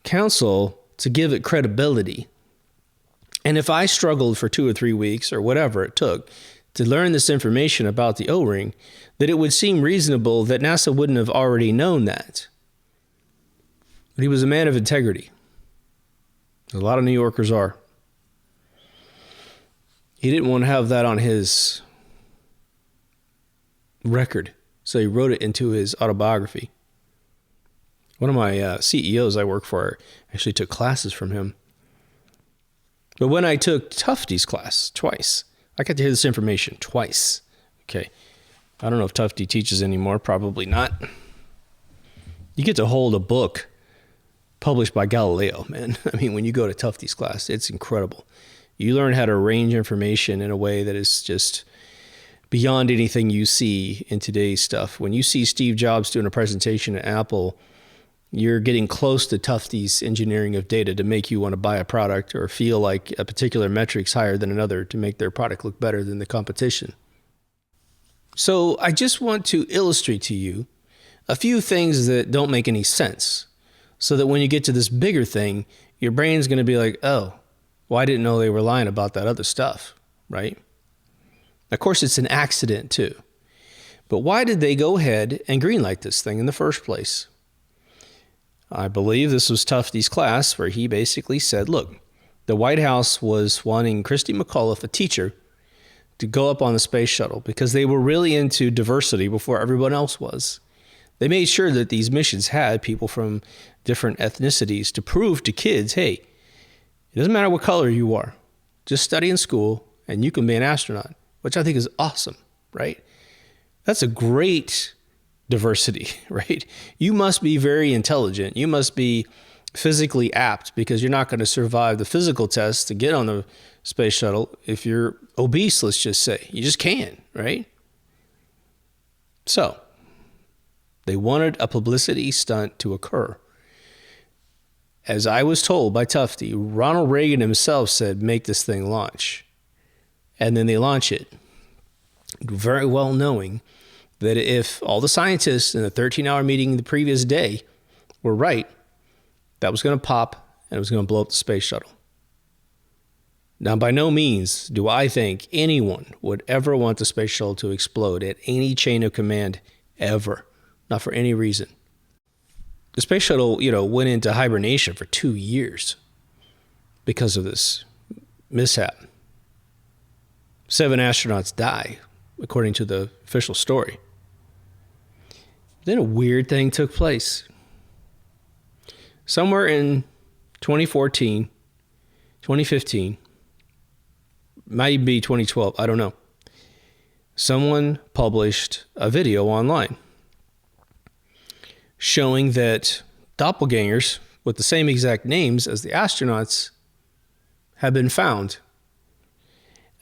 council to give it credibility. And if I struggled for 2 or 3 weeks or whatever it took to learn this information about the O-ring, that it would seem reasonable that NASA wouldn't have already known that. But he was a man of integrity. A lot of New Yorkers are. He didn't want to have that on his record, so he wrote it into his autobiography. One of my CEOs I work for actually took classes from him. But when I took Tufte's class twice, I got to hear this information twice. Okay. I don't know if Tufte teaches anymore. Probably not. You get to hold a book published by Galileo, man. I mean, when you go to Tufte's class, it's incredible. You learn how to arrange information in a way that is just beyond anything you see in today's stuff. When you see Steve Jobs doing a presentation at Apple, you're getting close to Tufte's engineering of data to make you want to buy a product or feel like a particular metric's higher than another to make their product look better than the competition. So I just want to illustrate to you a few things that don't make any sense so that when you get to this bigger thing, your brain's going to be like, oh, well, I didn't know they were lying about that other stuff, right? Of course, it's an accident too. But why did they go ahead and greenlight this thing in the first place? I believe this was Tufte's class where he basically said, look, the White House was wanting Christy McAuliffe, a teacher, to go up on the Space Shuttle because they were really into diversity before everyone else was. They made sure that these missions had people from different ethnicities to prove to kids, hey, it doesn't matter what color you are, just study in school and you can be an astronaut, which I think is awesome, right? That's a great diversity, right? You must be very intelligent. You must be physically apt because you're not going to survive the physical test to get on the space shuttle if you're obese, let's just say. You just can't, right? So they wanted a publicity stunt to occur. As I was told by Tufte, Ronald Reagan himself said, make this thing launch. And then they launch it, very well knowing that if all the scientists in the 13-hour meeting the previous day were right, that was going to pop and it was going to blow up the space shuttle. Now, by no means do I think anyone would ever want the space shuttle to explode at any chain of command ever, not for any reason. The space shuttle, went into hibernation for 2 years because of this mishap. 7 astronauts die, according to the official story. Then a weird thing took place. Somewhere in 2014, 2015, might even be 2012, I don't know. Someone published a video online showing that doppelgangers with the same exact names as the astronauts have been found.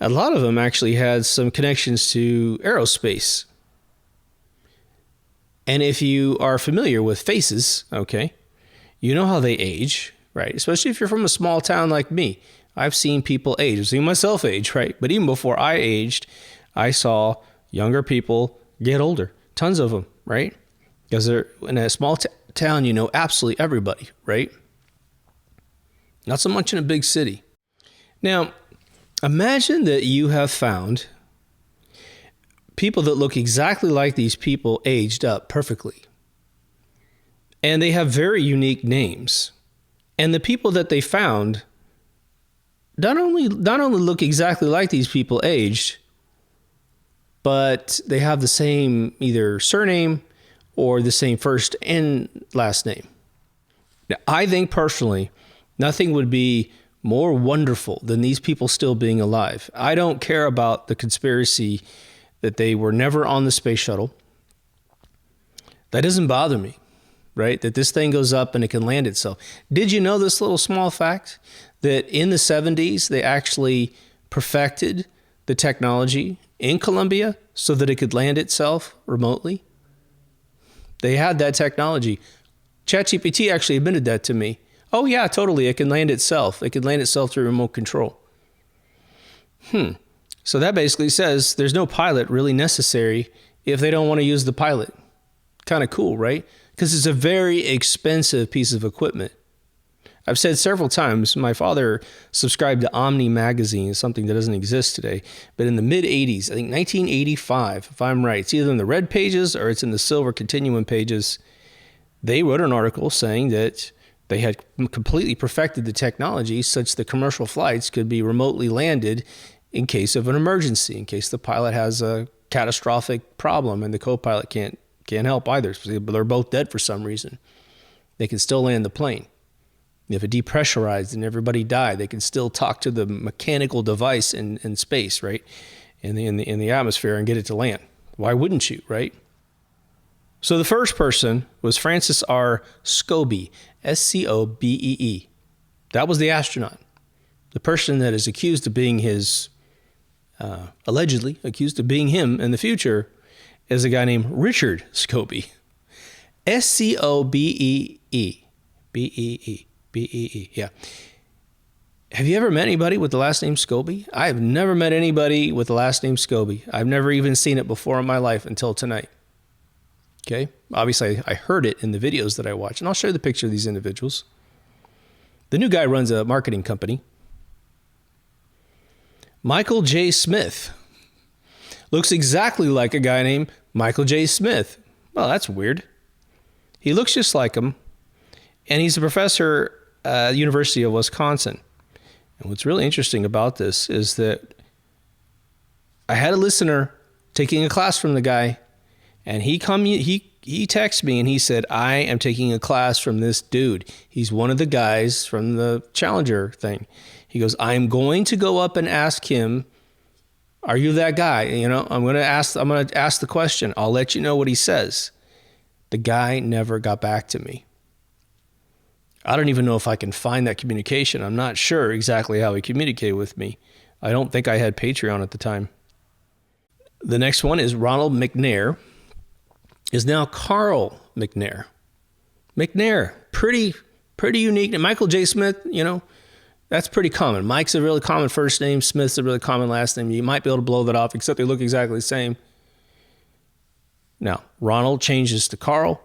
A lot of them actually had some connections to aerospace. And if you are familiar with faces, okay, you know how they age, right? Especially if you're from a small town like me. I've seen people age. I've seen myself age, right? But even before I aged, I saw younger people get older. Tons of them, right? Because they're in a small town, you know absolutely everybody, right? Not so much in a big city. Now, imagine that you have found people that look exactly like these people aged up perfectly. And they have very unique names. And the people that they found not only look exactly like these people aged, but they have the same either surname or the same first and last name. Now, I think personally, nothing would be more wonderful than these people still being alive. I don't care about the conspiracy that they were never on the space shuttle. That doesn't bother me, right? That this thing goes up and it can land itself. Did you know this little small fact that in the 70s, they actually perfected the technology in Colombia so that it could land itself remotely. They had that technology. ChatGPT actually admitted that to me. Oh yeah, totally. It can land itself. It can land itself through remote control. So that basically says there's no pilot really necessary if they don't want to use the pilot. Kind of cool, right? Because it's a very expensive piece of equipment. I've said several times, my father subscribed to Omni magazine, something that doesn't exist today. But in the mid-'80s, I think 1985, if I'm right, it's either in the red pages or it's in the silver continuum pages, they wrote an article saying that they had completely perfected the technology such that commercial flights could be remotely landed in case of an emergency, in case the pilot has a catastrophic problem and the co-pilot can't help either. They're both dead for some reason. They can still land the plane. If it depressurized and everybody died, they can still talk to the mechanical device in space, right? In the atmosphere and get it to land. Why wouldn't you, right? So the first person was Francis R. Scobee, Scobee. That was the astronaut. The person that is accused of being his, allegedly accused of being him in the future, is a guy named Richard Scobee. Scobee. B-E-E. Yeah. Have you ever met anybody with the last name Scobee? I have never met anybody with the last name Scobee. I've never even seen it before in my life until tonight. Okay? Obviously, I heard it in the videos that I watch, and I'll show you the picture of these individuals. The new guy runs a marketing company. Michael J. Smith. Looks exactly like a guy named Michael J. Smith. Well, that's weird. He looks just like him, and he's a professor at the University of Wisconsin. And what's really interesting about this is that I had a listener taking a class from the guy, and he texted me and he said, I am taking a class from this dude. He's one of the guys from the Challenger thing. He goes, I'm going to go up and ask him, are you that guy? You know, I'm going to ask the question. I'll let you know what he says. The guy never got back to me. I don't even know if I can find that communication. I'm not sure exactly how he communicated with me. I don't think I had Patreon at the time. The next one is Ronald McNair. Is now Carl McNair. McNair, pretty unique. And Michael J. Smith, you know, that's pretty common. Mike's a really common first name. Smith's a really common last name. You might be able to blow that off, except they look exactly the same. Now, Ronald changes to Carl.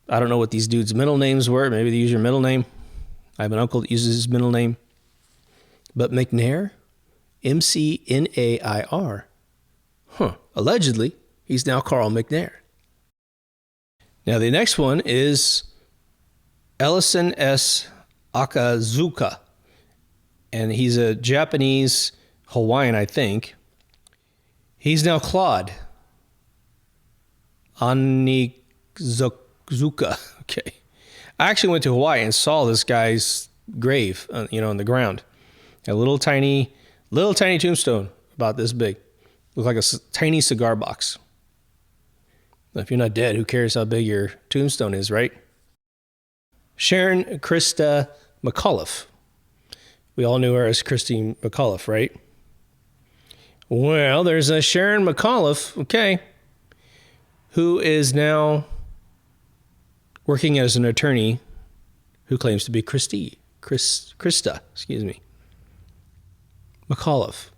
I don't know what these dudes' middle names were. Maybe they use your middle name. I have an uncle that uses his middle name. But McNair, M-C-N-A-I-R. Allegedly, he's now Carl McNair. Now, the next one is Ellison S. Akazuka. And he's a Japanese Hawaiian, I think. He's now Claude Onizuka. Okay. I actually went to Hawaii and saw this guy's grave, in the ground. A little tiny tombstone about this big. Looked like a tiny cigar box. If you're not dead, who cares how big your tombstone is, right? Sharon Krista McAuliffe. We all knew her as Christine McAuliffe, right? Well, there's a Sharon McAuliffe, okay, who is now working as an attorney who claims to be Krista McAuliffe.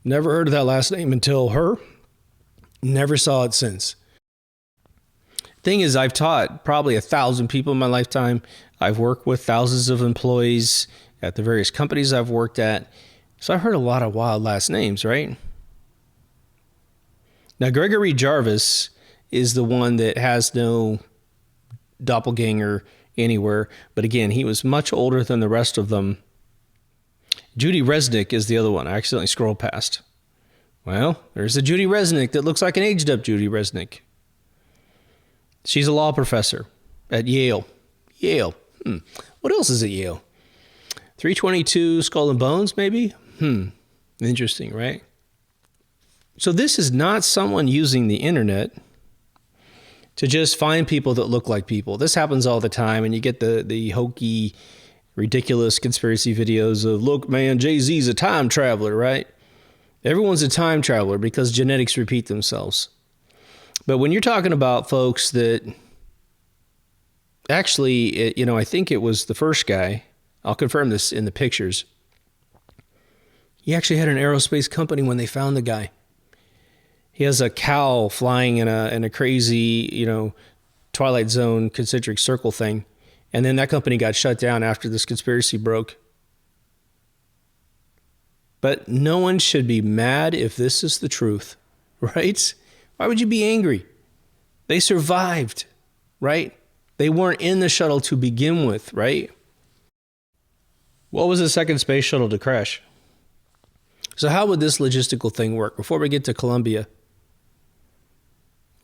Never heard of that last name until her. Never saw it since. Thing is, I've taught probably 1,000 people in my lifetime. I've worked with thousands of employees at the various companies I've worked at. So I've heard a lot of wild last names, right? Now, Gregory Jarvis is the one that has no doppelganger anywhere. But again, he was much older than the rest of them. Judy Resnick is the other one. I accidentally scrolled past. Well, there's a Judy Resnick that looks like an aged up Judy Resnick. She's a law professor at Yale. What else is at Yale? 322 Skull and Bones, maybe? Interesting, right? So this is not someone using the internet to just find people that look like people. This happens all the time, and you get the hokey, ridiculous conspiracy videos of, look, man, Jay-Z's a time traveler, right? Everyone's a time traveler because genetics repeat themselves. But when you're talking about folks that actually, I think it was the first guy, I'll confirm this in the pictures. He actually had an aerospace company when they found the guy. He has a cow flying in a crazy, Twilight Zone concentric circle thing. And then that company got shut down after this conspiracy broke. But no one should be mad if this is the truth, right? Why would you be angry? They survived, right? They weren't in the shuttle to begin with, right? What was the second space shuttle to crash? So how would this logistical thing work before we get to Columbia?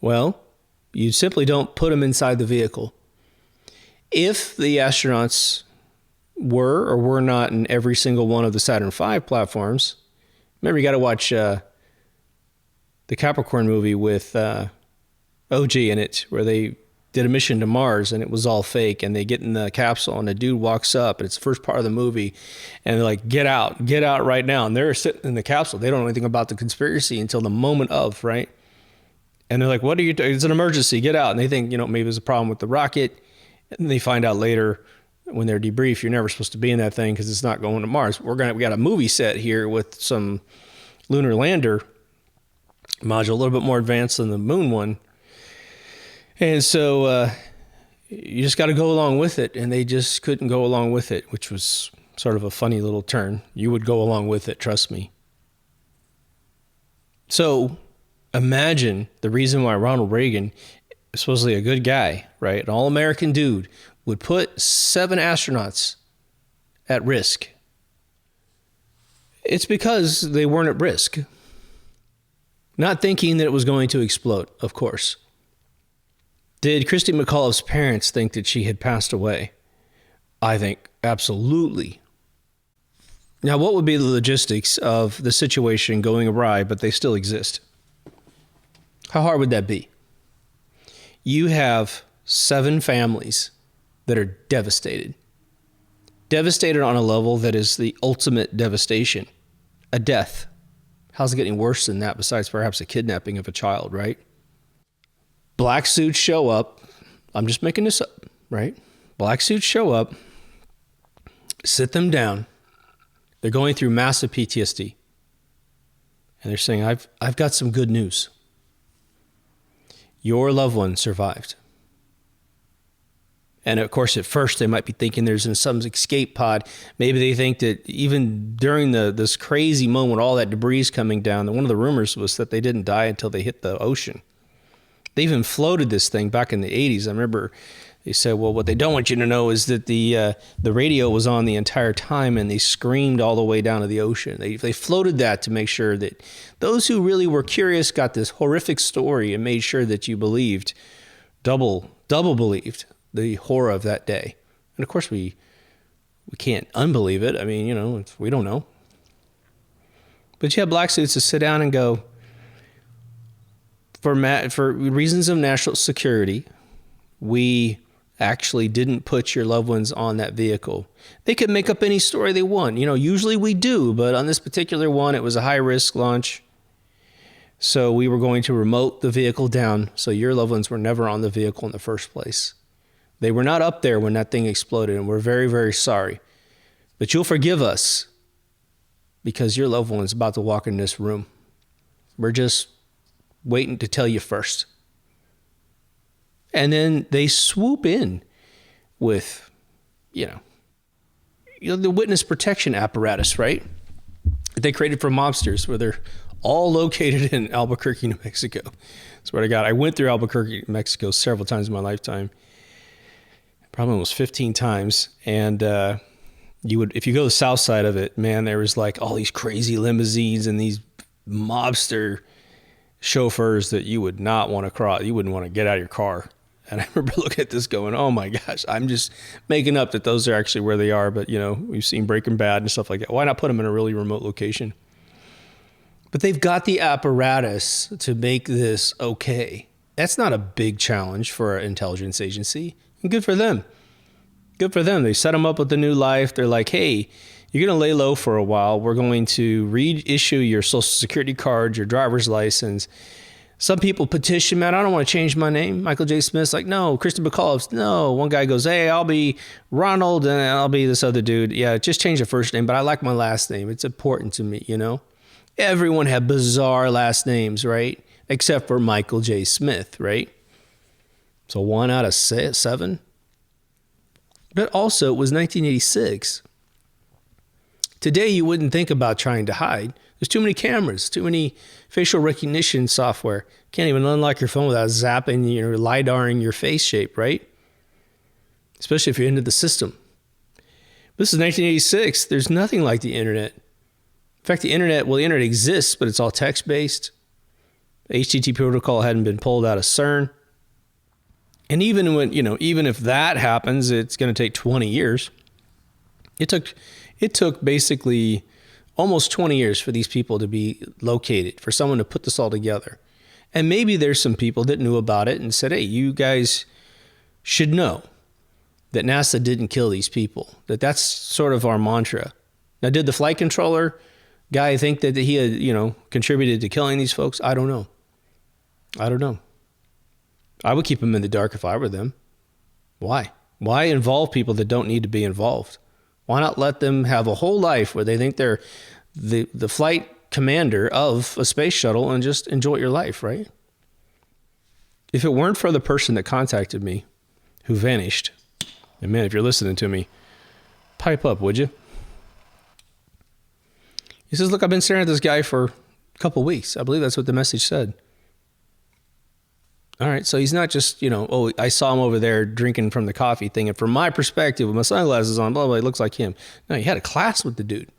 Well, you simply don't put them inside the vehicle. If the astronauts were or were not in every single one of the Saturn V platforms, remember you got to watch the Capricorn movie with OG in it, where they did a mission to Mars and it was all fake, and they get in the capsule and a dude walks up and it's the first part of the movie and they're like, get out right now. And they're sitting in the capsule. They don't know anything about the conspiracy until the moment of, right? And they're like, what are you doing? It's an emergency, get out. And they think, maybe there's a problem with the rocket. And they find out later when they're debriefed, you're never supposed to be in that thing because it's not going to Mars. We got a movie set here with some lunar lander module, a little bit more advanced than the moon one. And so you just got to go along with it. And they just couldn't go along with it, which was sort of a funny little turn. You would go along with it, trust me. So imagine the reason why Ronald Reagan, supposedly a good guy, right? An all-American dude, would put 7 astronauts at risk. It's because they weren't at risk. Not thinking that it was going to explode, of course. Did Christy McAuliffe's parents think that she had passed away? I think absolutely. Now, what would be the logistics of the situation going awry, but they still exist? How hard would that be? You have 7 families that are devastated. Devastated on a level that is the ultimate devastation. A death. How's it getting worse than that besides perhaps a kidnapping of a child, right? Black suits show up. I'm just making this up, right? Black suits show up, sit them down. They're going through massive PTSD. And they're saying, I've got some good news. Your loved one survived. And of course, at first, they might be thinking there's in some escape pod. Maybe they think that even during this crazy moment, all that debris is coming down, that one of the rumors was that they didn't die until they hit the ocean. They even floated this thing back in the 80s. I remember they said, well, what they don't want you to know is that the radio was on the entire time, and they screamed all the way down to the ocean. They floated that to make sure that those who really were curious got this horrific story and made sure that you believed, double believed the horror of that day. And of course, we can't unbelieve it. I mean, we don't know. But you have black suits to sit down and go, for reasons of national security, we actually didn't put your loved ones on that vehicle. They could make up any story they want. Usually we do, but on this particular one, it was a high-risk launch. So we were going to remote the vehicle down, so your loved ones were never on the vehicle in the first place. They were not up there when that thing exploded, and we're very, very sorry. But you'll forgive us because your loved one is about to walk in this room. We're just waiting to tell you first. And then they swoop in with, the witness protection apparatus, right? That they created for mobsters, where they're all located in Albuquerque, New Mexico. Swear to God, I went through Albuquerque, New Mexico several times in my lifetime. Probably almost 15 times. And if you go to the south side of it, man, there was like all these crazy limousines and these mobster chauffeurs that you would not want to cross. You wouldn't want to get out of your car. And I remember looking at this going, oh my gosh, I'm just making up that those are actually where they are. But, we've seen Breaking Bad and stuff like that. Why not put them in a really remote location? But they've got the apparatus to make this okay. That's not a big challenge for an intelligence agency. And good for them. Good for them. They set them up with a new life. They're like, hey, You're going to lay low for a while. We're going to reissue your social security card, your driver's license. Some people petition, man, I don't want to change my name. Michael J. Smith's like, no. Kristen McAuliffe's, no. One guy goes, hey, I'll be Ronald and I'll be this other dude. Yeah, just change the first name, but I like my last name. It's important to me, you know? Everyone had bizarre last names, right? Except for Michael J. Smith, right? So 1 out of 7. But also, it was 1986. Today, you wouldn't think about trying to hide. There's too many cameras, too many facial recognition software. Can't even unlock your phone without zapping your LiDARing your face shape, right? Especially if you're into the system. This is 1986. There's nothing like the internet. In fact, the internet exists, but it's all text-based. HTTP protocol hadn't been pulled out of CERN. And even if that happens, it's going to take 20 years. It took basically almost 20 years for these people to be located, for someone to put this all together. And maybe there's some people that knew about it and said, hey, you guys should know that NASA didn't kill these people, that's sort of our mantra. Now, did the flight controller guy think that he had, contributed to killing these folks? I don't know. I would keep them in the dark if I were them. Why? Why involve people that don't need to be involved? Why not let them have a whole life where they think they're the flight commander of a space shuttle and just enjoy your life, right? If it weren't for the person that contacted me who vanished, and man, if you're listening to me, pipe up, would you? He says, look, I've been staring at this guy for a couple weeks. I believe that's what the message said. All right, so he's not just, I saw him over there drinking from the coffee thing. And from my perspective, with my sunglasses on, blah, blah, he looks like him. No, he had a class with the dude.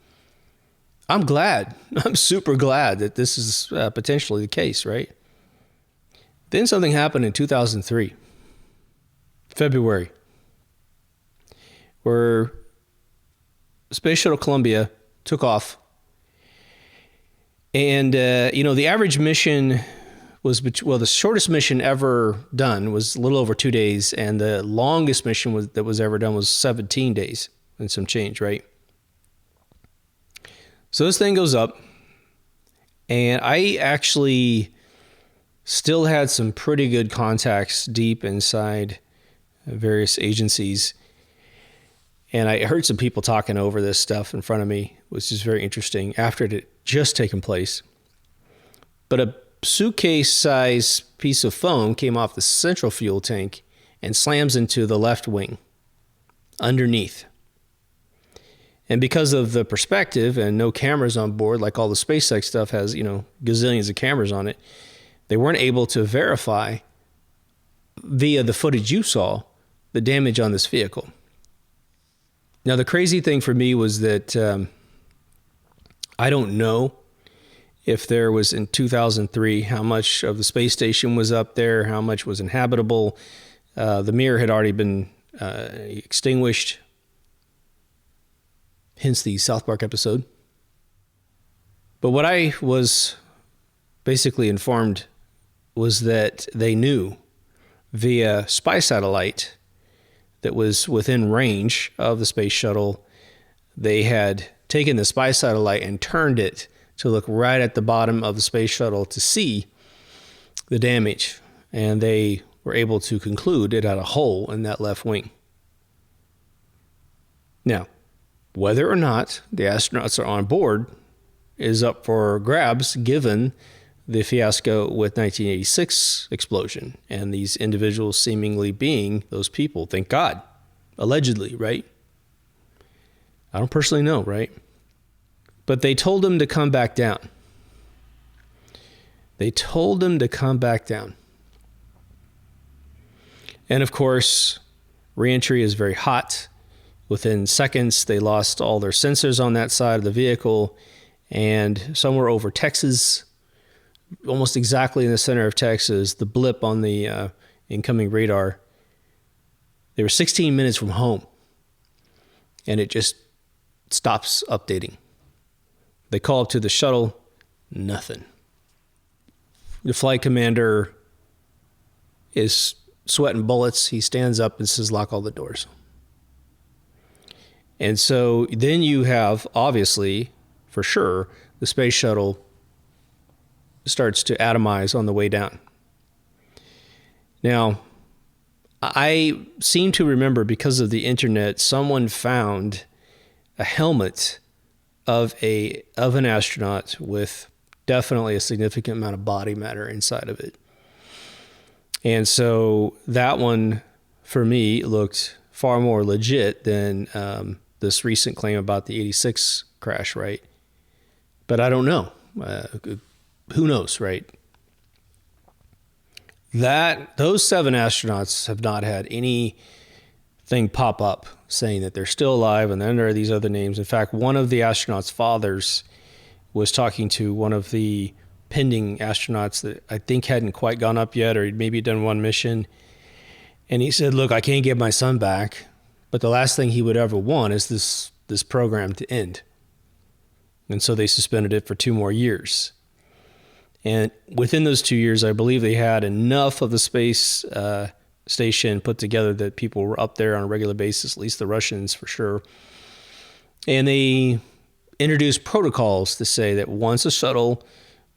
I'm glad. I'm super glad that this is potentially the case, right? Then something happened in 2003, February, where Space Shuttle Columbia took off. And, the average mission the shortest mission ever done was a little over 2 days, and the longest mission that was ever done was 17 days and some change, right? So this thing goes up, and I actually still had some pretty good contacts deep inside various agencies, and I heard some people talking over this stuff in front of me, which is very interesting after it had just taken place. But a suitcase-size piece of foam came off the central fuel tank and slams into the left wing underneath. And because of the perspective and no cameras on board, like all the SpaceX stuff has, gazillions of cameras on it, they weren't able to verify via the footage you saw the damage on this vehicle. Now, the crazy thing for me was that I don't know if there was in 2003, how much of the space station was up there, how much was inhabitable. The mirror had already been extinguished, hence the South Park episode. But what I was basically informed was that they knew via spy satellite that was within range of the space shuttle, they had taken the spy satellite and turned it to look right at the bottom of the space shuttle to see the damage. And they were able to conclude it had a hole in that left wing. Now, whether or not the astronauts are on board is up for grabs given the fiasco with 1986 explosion and these individuals seemingly being those people. Thank God. Allegedly, right? I don't personally know, right? But they told him to come back down. And of course, reentry is very hot. Within seconds, they lost all their sensors on that side of the vehicle. And somewhere over Texas, almost exactly in the center of Texas, the blip on the incoming radar, they were 16 minutes from home. And it just stops updating. They call up to the shuttle, nothing. The flight commander is sweating bullets. He stands up and says, lock all the doors. And so then you have, obviously, for sure, the space shuttle starts to atomize on the way down. Now, I seem to remember, because of the internet, someone found a helmet of an astronaut with definitely a significant amount of body matter inside of it. And so that one, for me, looked far more legit than this recent claim about the 86 crash, right? But I don't know. Who knows, right? Those 7 astronauts have not had anything pop up saying that they're still alive, and then there are these other names. In fact, one of the astronauts' fathers was talking to one of the pending astronauts that I think hadn't quite gone up yet, or he'd maybe done one mission. And he said, look, I can't get my son back, but the last thing he would ever want is this program to end. And so they suspended it for 2 more years. And within those 2 years, I believe they had enough of the space station put together that people were up there on a regular basis, at least the Russians for sure. And they introduced protocols to say that once a shuttle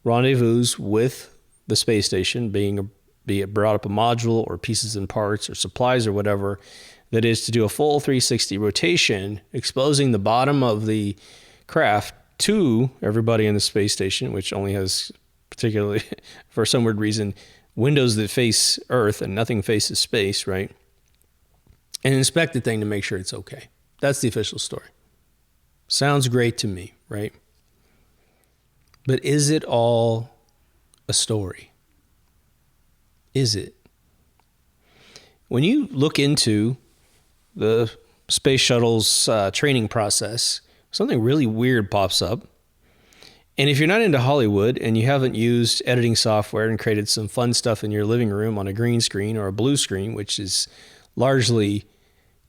rendezvous with the space station, be it brought up a module or pieces and parts or supplies or whatever, that is to do a full 360 rotation, exposing the bottom of the craft to everybody in the space station, which only has, particularly for some weird reason, windows that face Earth and nothing faces space, right? And inspect the thing to make sure it's okay. That's the official story. Sounds great to me, right? But is it all a story? Is it? When you look into the space shuttle's training process, something really weird pops up. And if you're not into Hollywood and you haven't used editing software and created some fun stuff in your living room on a green screen or a blue screen, which is largely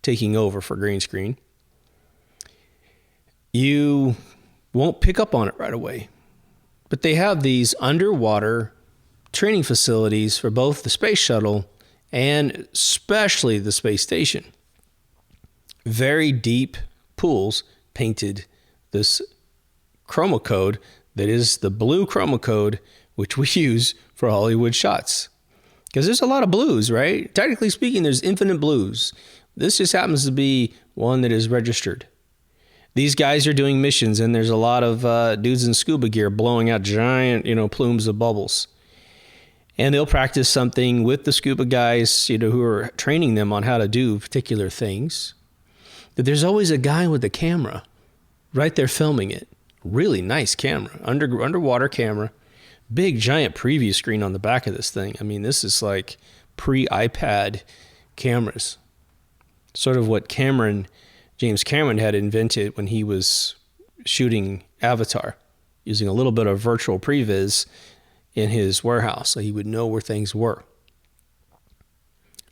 taking over for green screen, you won't pick up on it right away. But they have these underwater training facilities for both the space shuttle and especially the space station. Very deep pools painted this chroma code that is the blue chroma code, which we use for Hollywood shots. Because there's a lot of blues, right? Technically speaking, there's infinite blues. This just happens to be one that is registered. These guys are doing missions, and there's a lot of dudes in scuba gear blowing out giant, plumes of bubbles. And they'll practice something with the scuba guys, who are training them on how to do particular things. But there's always a guy with a camera right there filming it. Really nice camera, underwater camera, big giant preview screen on the back of this thing. I mean, this is like pre-iPad cameras. Sort of what James Cameron had invented when he was shooting Avatar, using a little bit of virtual previs in his warehouse so he would know where things were.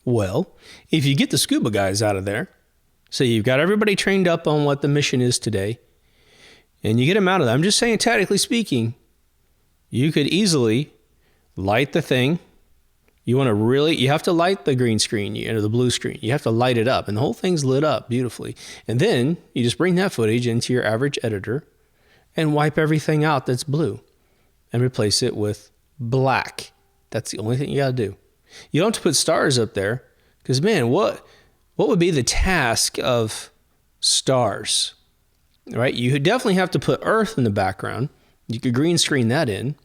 Well, if you get the scuba guys out of there, so you've got everybody trained up on what the mission is today, and you get them out of there. I'm just saying, technically speaking, you could easily light the thing. You have to light the green screen, the blue screen. You have to light it up, and the whole thing's lit up beautifully. And then you just bring that footage into your average editor and wipe everything out that's blue and replace it with black. That's the only thing you got to do. You don't have to put stars up there because, man, what would be the task of stars, right? You definitely have to put Earth in the background. You could green screen that in.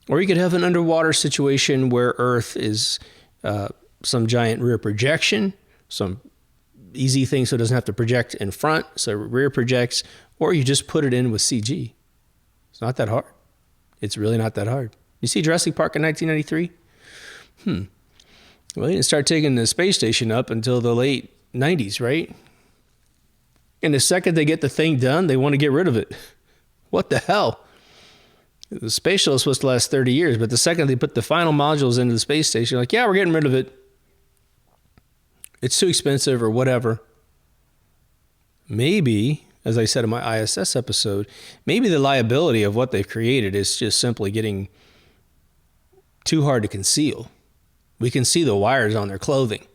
Or you could have an underwater situation where Earth is some giant rear projection, some easy thing so it doesn't have to project in front, so rear projects, or you just put it in with CG. It's not that hard. It's really not that hard. You see Jurassic Park in 1993? Well, they didn't start taking the space station up until the late 90s, right? And the second they get the thing done, they want to get rid of it. What the hell? The space shuttle is supposed to last 30 years, but the second they put the final modules into the space station, like, yeah, we're getting rid of it. It's too expensive or whatever. Maybe, as I said in my ISS episode, maybe the liability of what they've created is just simply getting too hard to conceal. We can see the wires on their clothing.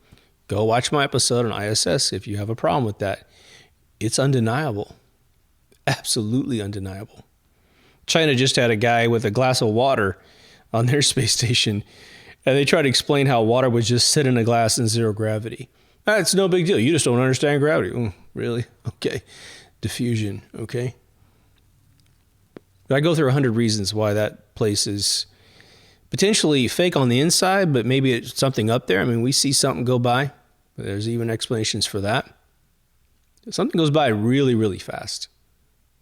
Go watch my episode on ISS if you have a problem with that. It's undeniable. Absolutely undeniable. China just had a guy with a glass of water on their space station, and they tried to explain how water would just sit in a glass in zero gravity. It's no big deal. You just don't understand gravity. Really? Okay. Diffusion. Okay. I go through 100 reasons why that place is potentially fake on the inside, but maybe it's something up there. I mean, we see something go by. There's even explanations for that. Something goes by really, really fast.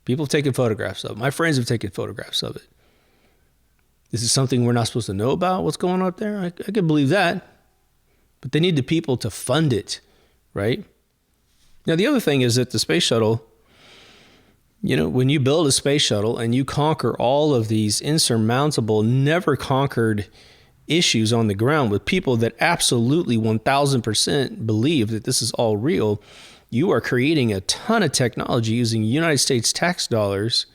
People have taken photographs of it. My friends have taken photographs of it. Is it something we're not supposed to know about, what's going on up there? I could believe that. But they need the people to fund it, right? Now, the other thing is that the space shuttle, when you build a space shuttle and you conquer all of these insurmountable, never conquered issues on the ground with people that absolutely 1000% believe that this is all real, you are creating a ton of technology using United States tax dollars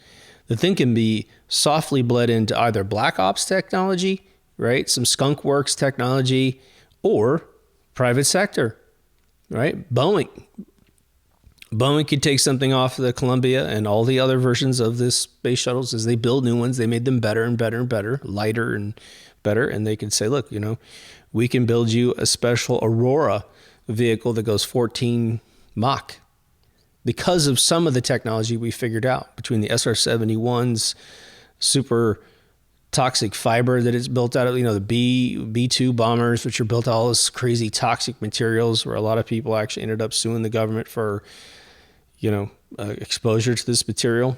that then can be softly bled into either black ops technology, right? Some skunk works technology, or private sector, right? Boeing could take something off the Columbia and all the other versions of this space shuttles. As they build new ones, they made them better and better and better, lighter and better. And they could say, look, we can build you a special Aurora vehicle that goes 14 Mach because of some of the technology we figured out between the SR-71's super toxic fiber that it's built out of, the B-2 bombers, which are built out of all this crazy toxic materials, where a lot of people actually ended up suing the government for, exposure to this material.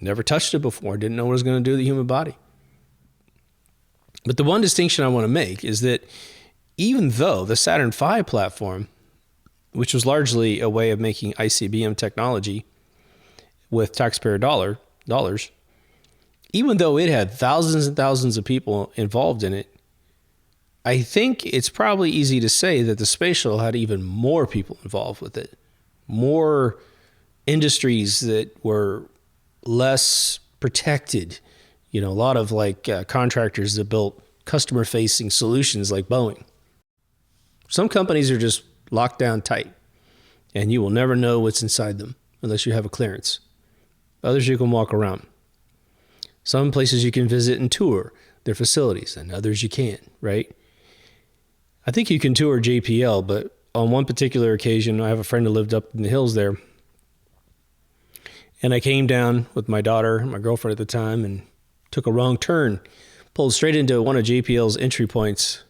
Never touched it before. Didn't know what it was going to do to the human body. But the one distinction I want to make is that even though the Saturn V platform, which was largely a way of making ICBM technology with taxpayer dollars, even though it had thousands and thousands of people involved in it, I think it's probably easy to say that the space shuttle had even more people involved with it, more industries that were less protected. A lot of contractors that built customer-facing solutions like Boeing. Some companies are just locked down tight, and you will never know what's inside them unless you have a clearance. Others you can walk around. Some places you can visit and tour their facilities, and others you can't, right? I think you can tour JPL, but on one particular occasion, I have a friend who lived up in the hills there, and I came down with my daughter, my girlfriend at the time, and took a wrong turn, pulled straight into one of JPL's entry points.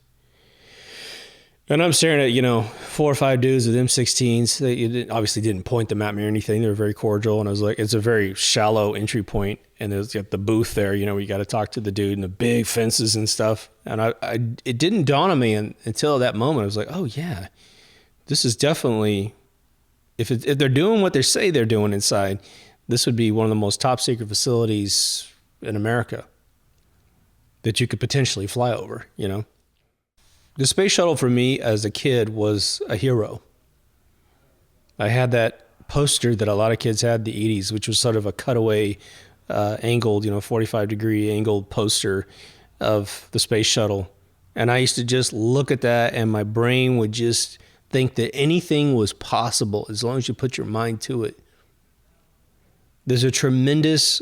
And I'm staring at, 4 or 5 dudes with M16s. They obviously didn't point them at me or anything. They were very cordial. And I was like, it's a very shallow entry point. And there's the booth there, where you got to talk to the dude and the big fences and stuff. And it didn't dawn on me until that moment. I was like, oh yeah, this is definitely, if they're doing what they say they're doing inside, this would be one of the most top secret facilities in America that you could potentially fly over, The space shuttle for me as a kid was a hero. I had that poster that a lot of kids had in the 80s, which was sort of a cutaway angled, 45-degree angled poster of the space shuttle. And I used to just look at that and my brain would just think that anything was possible as long as you put your mind to it. There's a tremendous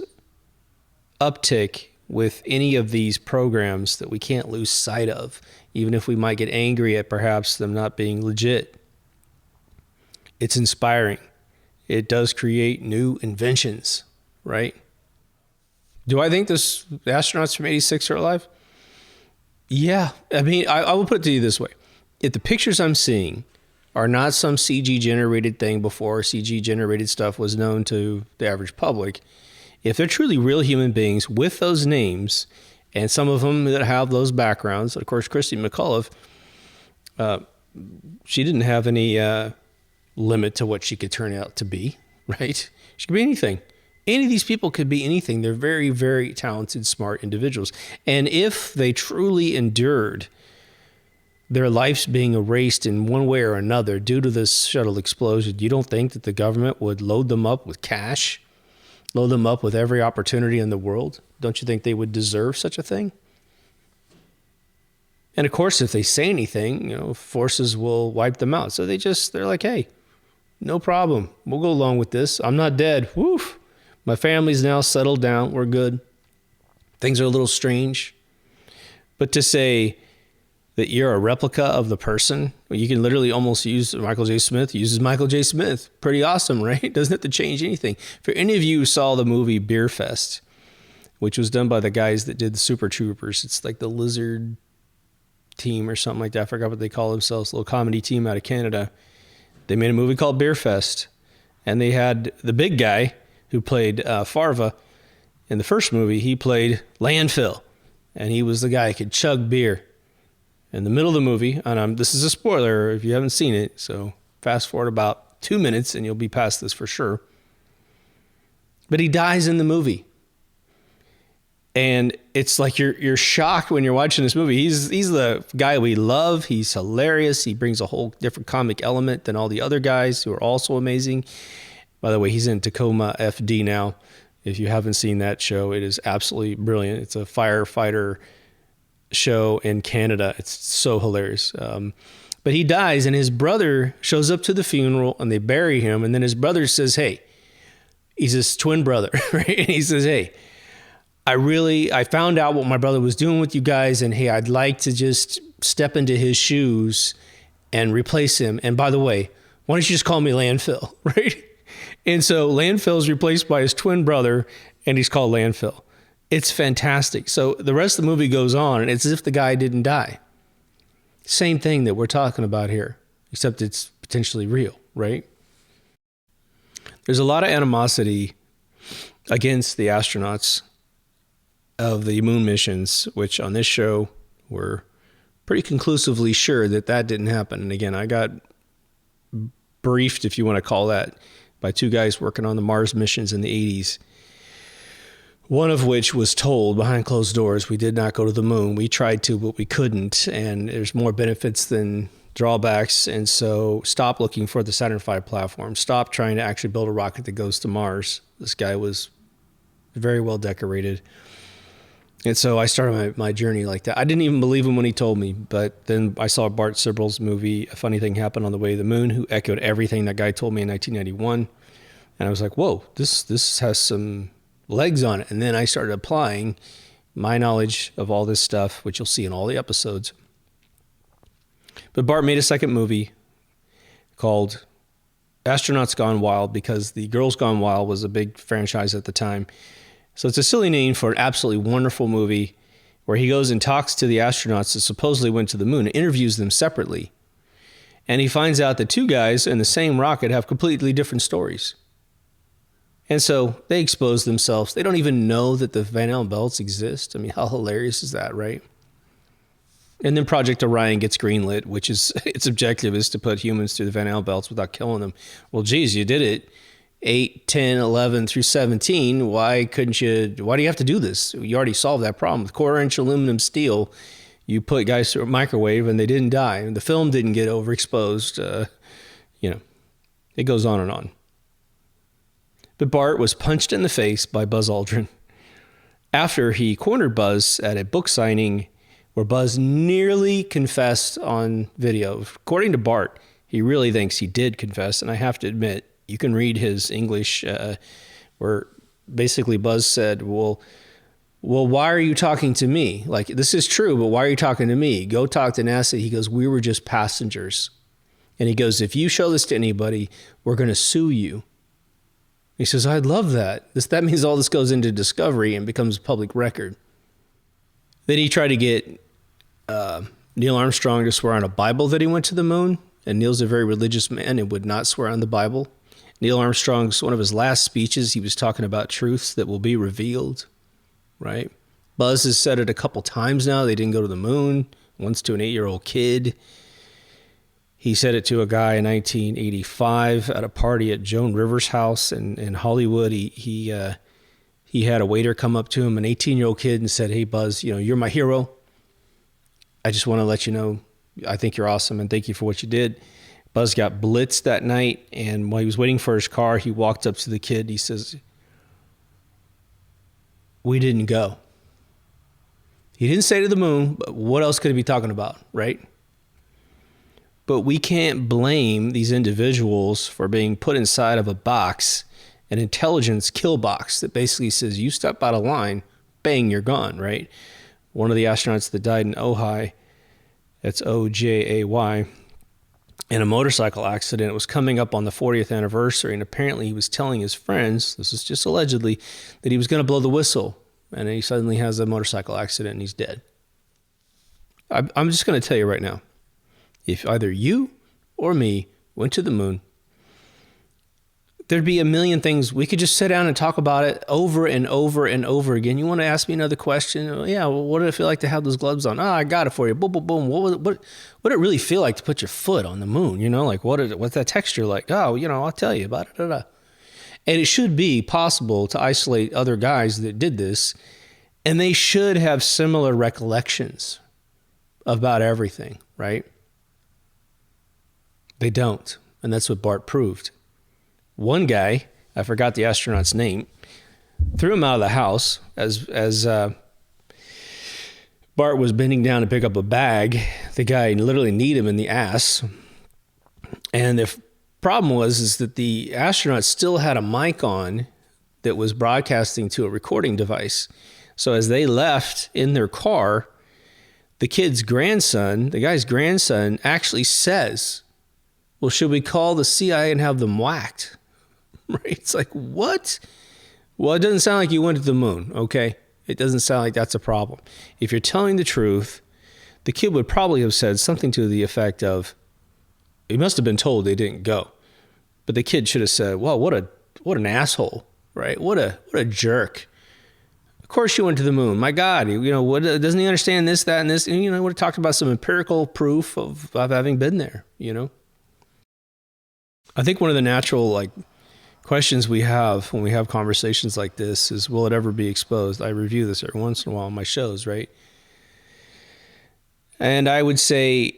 uptick with any of these programs that we can't lose sight of, even if we might get angry at perhaps them not being legit. It's inspiring. It does create new inventions, right? Do I think the astronauts from 86 are alive? Yeah. I mean, I will put it to you this way. If the pictures I'm seeing are not some CG-generated thing before CG-generated stuff was known to the average public, if they're truly real human beings with those names, and some of them that have those backgrounds, of course, Christy McAuliffe, she didn't have any limit to what she could turn out to be, right? She could be anything. Any of these people could be anything. They're very, very talented, smart individuals. And if they truly endured their lives being erased in one way or another due to this shuttle explosion, you don't think that the government would load them up with cash, load them up with every opportunity in the world? Don't you think they would deserve such a thing? And of course, if they say anything, forces will wipe them out. So they're like, hey, no problem. We'll go along with this. I'm not dead. Woof. My family's now settled down. We're good. Things are a little strange. But to say that you're a replica of the person, you can literally almost use Michael J. Smith, uses Michael J. Smith. Pretty awesome, right? Doesn't have to change anything. For any of you who saw the movie Beer Fest, which was done by the guys that did the Super Troopers, it's like the Lizard team or something like that. I forgot what they call themselves, a little comedy team out of Canada. They made a movie called Beer Fest, and they had the big guy who played Farva in the first movie. He played Landfill, and he was the guy who could chug beer. In the middle of the movie, and this is a spoiler if you haven't seen it, so fast forward about 2 minutes and you'll be past this for sure. But he dies in the movie. And it's like you're shocked when you're watching this movie. He's the guy we love. He's hilarious. He brings a whole different comic element than all the other guys who are also amazing. By the way, he's in Tacoma FD now. If you haven't seen that show, it is absolutely brilliant. It's a firefighter show in Canada. It's so hilarious. But he dies, and his brother shows up to the funeral, and they bury him. And then his brother says, hey, he's his twin brother, right? And he says, hey, I found out what my brother was doing with you guys, and hey, I'd like to just step into his shoes and replace him. And by the way, why don't you just call me Landfill, right? And so Landfill is replaced by his twin brother, and he's called Landfill. It's fantastic. So the rest of the movie goes on, and it's as if the guy didn't die. Same thing that we're talking about here, except it's potentially real, right? There's a lot of animosity against the astronauts of the moon missions, which on this show we're pretty conclusively sure that didn't happen. And again, I got briefed, if you want to call that, by two guys working on the Mars missions in the 80s. One of which was told behind closed doors, we did not go to the moon. We tried to, but we couldn't. And there's more benefits than drawbacks. And so stop looking for the Saturn V platform. Stop trying to actually build a rocket that goes to Mars. This guy was very well decorated. And so I started my journey like that. I didn't even believe him when he told me, but then I saw Bart Sibrel's movie, A Funny Thing Happened on the Way to the Moon, who echoed everything that guy told me in 1991. And I was like, whoa, this has some legs on it. And then I started applying my knowledge of all this stuff, which you'll see in all the episodes. But Bart made a second movie called Astronauts Gone Wild, because the Girls Gone Wild was a big franchise at the time. So it's a silly name for an absolutely wonderful movie where he goes and talks to the astronauts that supposedly went to the moon and interviews them separately. And he finds out that two guys in the same rocket have completely different stories. And so they expose themselves. They don't even know that the Van Allen belts exist. I mean, how hilarious is that, right? And then Project Orion gets greenlit, which is, its objective is to put humans through the Van Allen belts without killing them. Well, geez, you did it 8, 10, 11 through 17. Why do you have to do this? You already solved that problem. With quarter-inch aluminum steel, you put guys through a microwave and they didn't die. And the film didn't get overexposed. It goes on and on. But Bart was punched in the face by Buzz Aldrin after he cornered Buzz at a book signing where Buzz nearly confessed on video. According to Bart, he really thinks he did confess. And I have to admit, you can read his English where basically Buzz said, well, why are you talking to me? Like, this is true, but why are you talking to me? Go talk to NASA. He goes, we were just passengers. And he goes, if you show this to anybody, we're going to sue you. He says, I'd love that. That means all this goes into discovery and becomes public record. Then he tried to get Neil Armstrong to swear on a Bible that he went to the moon. And Neil's a very religious man and would not swear on the Bible. Neil Armstrong's, one of his last speeches, he was talking about truths that will be revealed, right? Buzz has said it a couple times now. They didn't go to the moon, once to an 8-year-old kid. He said it to a guy in 1985 at a party at Joan Rivers' house in Hollywood. He had a waiter come up to him, an 18-year-old kid, and said, hey, Buzz, you're my hero. I just want to let you know, I think you're awesome, and thank you for what you did. Buzz got blitzed that night, and while he was waiting for his car, he walked up to the kid. He says, we didn't go. He didn't say to the moon, but what else could he be talking about, right? But we can't blame these individuals for being put inside of a box, an intelligence kill box that basically says, you step out of line, bang, you're gone, right? One of the astronauts that died in Ojai, that's Ojay, in a motorcycle accident, it was coming up on the 40th anniversary, and apparently he was telling his friends, this is just allegedly, that he was going to blow the whistle, and then he suddenly has a motorcycle accident and he's dead. I'm just going to tell you right now, if either you or me went to the moon, there'd be a million things. We could just sit down and talk about it over and over and over again. You want to ask me another question? Oh, yeah, well, what did it feel like to have those gloves on? Oh, I got it for you. Boom, boom, boom. What did it really feel like to put your foot on the moon? You know, like what's that texture like? Oh, I'll tell you about it. And it should be possible to isolate other guys that did this, and they should have similar recollections about everything, right? They don't, and that's what Bart proved. One guy, I forgot the astronaut's name, threw him out of the house as Bart was bending down to pick up a bag. The guy literally kneed him in the ass. And the problem was that the astronaut still had a mic on that was broadcasting to a recording device. So as they left in their car, the guy's grandson, actually says, well, should we call the CIA and have them whacked? Right? It's like, what? Well, it doesn't sound like you went to the moon, okay? It doesn't sound like that's a problem. If you're telling the truth, the kid would probably have said something to the effect of, he must have been told they didn't go. But the kid should have said, well, what an asshole, right? What a jerk. Of course you went to the moon. My God, doesn't he understand this, that, and this? And, would have talked about some empirical proof of having been there, I think one of the natural, questions we have when we have conversations like this is, will it ever be exposed? I review this every once in a while on my shows, right? And I would say,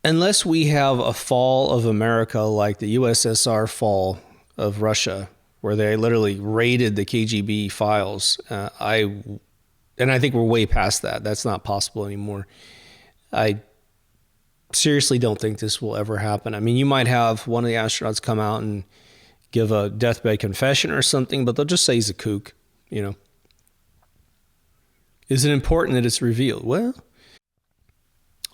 unless we have a fall of America like the USSR fall of Russia, where they literally raided the KGB files, I think we're way past that. That's not possible anymore. I seriously don't think this will ever happen. I mean, you might have one of the astronauts come out and give a deathbed confession or something, but they'll just say he's a kook, Is it important that it's revealed? Well,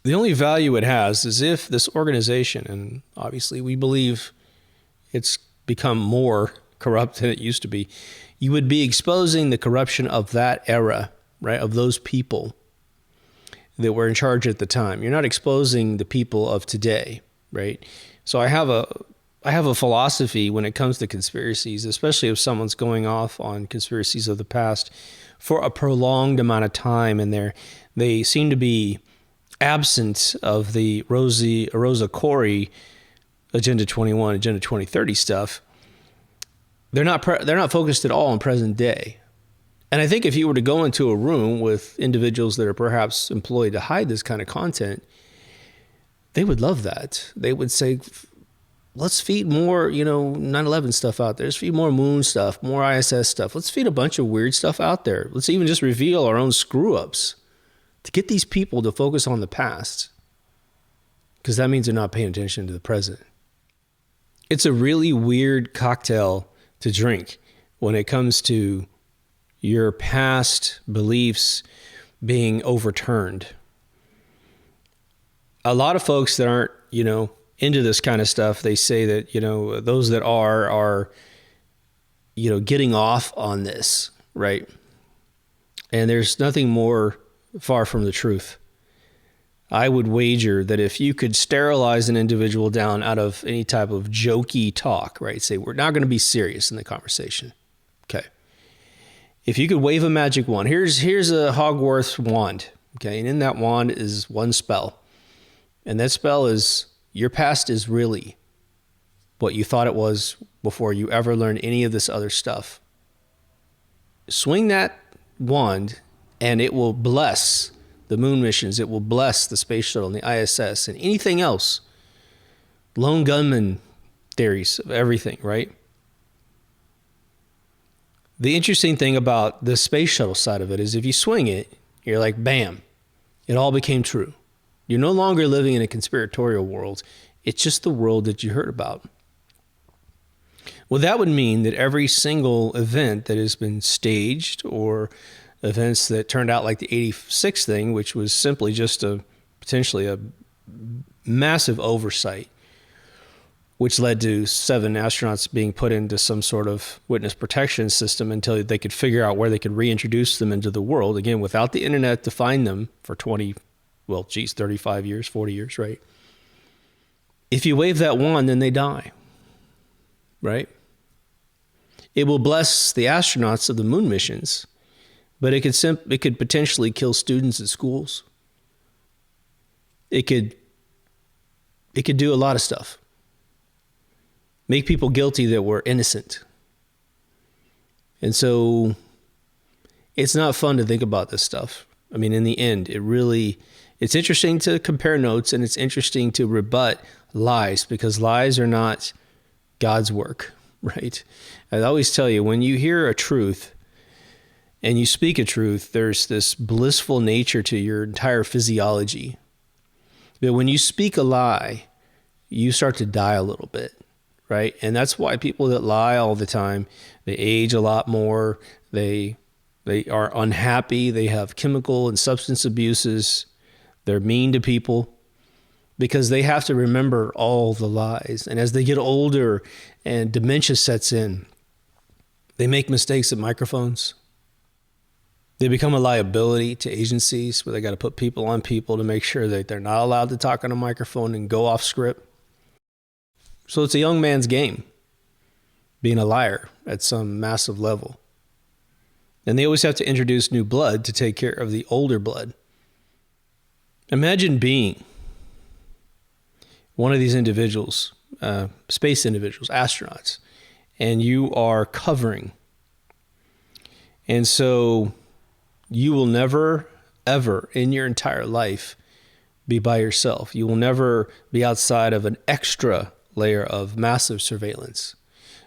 the only value it has is if this organization, and obviously we believe it's become more corrupt than it used to be, you would be exposing the corruption of that era, right, of those people that were in charge at the time. You're not exposing the people of today, right? So I have a philosophy when it comes to conspiracies, especially if someone's going off on conspiracies of the past for a prolonged amount of time, and they seem to be absent of the Rosa Corey Agenda 21, Agenda 2030 stuff. They're not focused at all on present day. And I think if you were to go into a room with individuals that are perhaps employed to hide this kind of content, they would love that. They would say, let's feed more, 9/11 stuff out there. Let's feed more moon stuff, more ISS stuff. Let's feed a bunch of weird stuff out there. Let's even just reveal our own screw-ups to get these people to focus on the past, because that means they're not paying attention to the present. It's a really weird cocktail to drink when it comes to your past beliefs being overturned. A lot of folks that aren't, into this kind of stuff, they say that, those that are, getting off on this, right? And there's nothing more far from the truth. I would wager that if you could sterilize an individual down out of any type of jokey talk, right? Say, we're not going to be serious in the conversation. Okay. If you could wave a magic wand, here's a Hogwarts wand. Okay. And in that wand is one spell. And that spell is, your past is really what you thought it was before you ever learned any of this other stuff. Swing that wand and it will bless the moon missions. It will bless the Space Shuttle and the ISS and anything else. Lone gunman theories of everything, right? The interesting thing about the Space Shuttle side of it is if you swing it, You're like, bam, it all became true. You're no longer living in a conspiratorial world. It's just the world that you heard about. Well, that would mean that every single event that has been staged, or events that turned out like the 86 thing, which was simply just potentially a massive oversight, which led to 7 astronauts being put into some sort of witness protection system until they could figure out where they could reintroduce them into the world, again, without the internet to find them for 35 years, 40 years, right? If you wave that wand, then they die, right? It will bless the astronauts of the moon missions, but it could potentially kill students at schools. It could do a lot of stuff. Make people guilty that were innocent. And so it's not fun to think about this stuff. I mean, in the end, it's interesting to compare notes, and it's interesting to rebut lies, because lies are not God's work, right? I always tell you, when you hear a truth and you speak a truth, there's this blissful nature to your entire physiology. But when you speak a lie, you start to die a little bit, right? And that's why people that lie all the time, they age a lot more, they are unhappy, they have chemical and substance abuses, they're mean to people, because they have to remember all the lies. And as they get older and dementia sets in, they make mistakes at microphones. They become a liability to agencies where they got to put people on people to make sure that they're not allowed to talk on a microphone and go off script. So it's a young man's game, being a liar at some massive level. And they always have to introduce new blood to take care of the older blood. Imagine being one of these individuals, space individuals, astronauts, and you are covering. And so you will never, ever in your entire life be by yourself. You will never be outside of an extra layer of massive surveillance.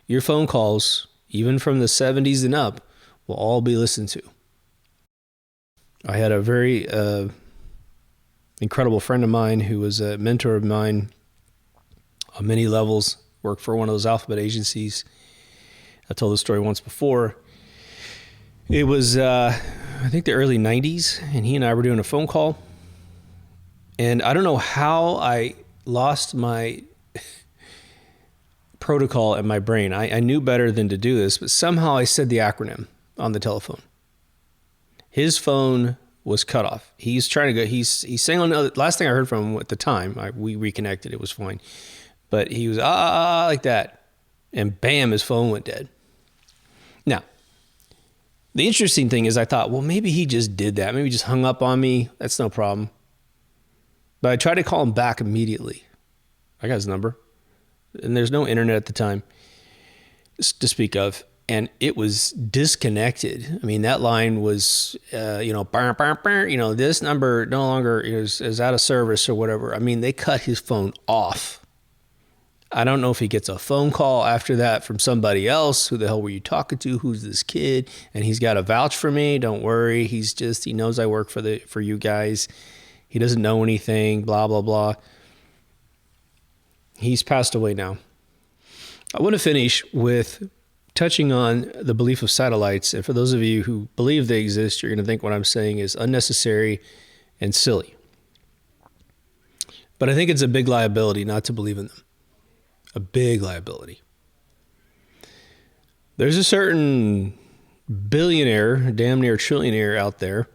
Your phone calls, even from the 70s and up, will all be listened to. I had a very incredible friend of mine who was a mentor of mine on many levels, worked for one of those alphabet agencies. I told this story once before. It was, I think, the early 90s, and he and I were doing a phone call. And I don't know how I lost my protocol in my brain. I knew better than to do this, but somehow I said the acronym on the telephone. His phone was cut off. He's trying to go, he's saying, last thing I heard from him at the time, we reconnected, it was fine. But he was, like that. And bam, his phone went dead. Now, the interesting thing is I thought, well, maybe he just did that. Maybe he just hung up on me. That's no problem. But I tried to call him back immediately. I got his number. And there's no internet at the time to speak of. And it was disconnected. I mean, that line was, this number no longer is out of service or whatever. I mean, they cut his phone off. I don't know if he gets a phone call after that from somebody else. Who the hell were you talking to? Who's this kid? And he's got to vouch for me. Don't worry. He knows I work for you guys. He doesn't know anything, blah, blah, blah. He's passed away now. I want to finish with touching on the belief of satellites. And for those of you who believe they exist, you're going to think what I'm saying is unnecessary and silly. But I think it's a big liability not to believe in them. A big liability. There's a certain billionaire, damn near trillionaire out there,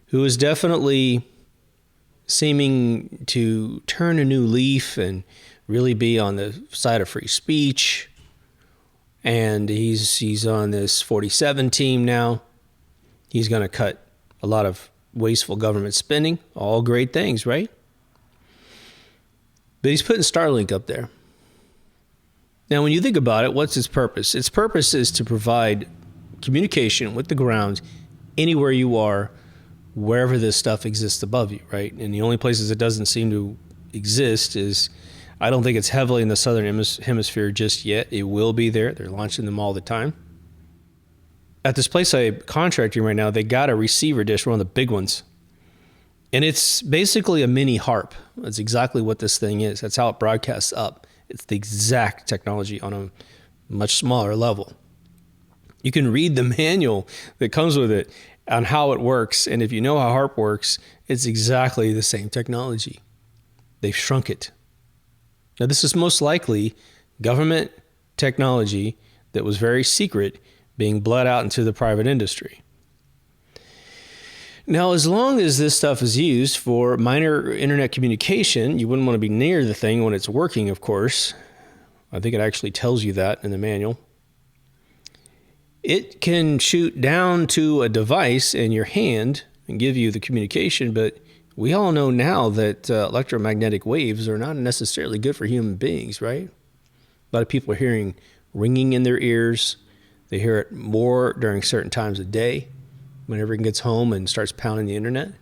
who is definitely seeming to turn a new leaf and really be on the side of free speech. And he's on this 47 team now. He's going to cut a lot of wasteful government spending. All great things, right? But he's putting Starlink up there. Now, when you think about it, what's its purpose? Its purpose is to provide communication with the ground anywhere you are, wherever this stuff exists above you, right? And the only places it doesn't seem to exist is, I don't think it's heavily in the southern hemisphere just yet. It will be there. They're launching them all the time. at this place I'm contracting right now, they got a receiver dish, one of the big ones. And it's basically a mini harp. That's exactly what this thing is. That's how it broadcasts up. It's the exact technology on a much smaller level. You can read the manual that comes with it on how it works. And if you know how harp works, it's exactly the same technology. They've shrunk it. Now, this is most likely government technology that was very secret being bled out into the private industry. Now, as long as this stuff is used for minor internet communication, you wouldn't want to be near the thing when it's working, of course. I think it actually tells you that in the manual. It can shoot down to a device in your hand and give you the communication, but we all know now that electromagnetic waves are not necessarily good for human beings, right? A lot of people are hearing ringing in their ears. They hear it more during certain times of day, when everyone gets home and starts pounding the internet.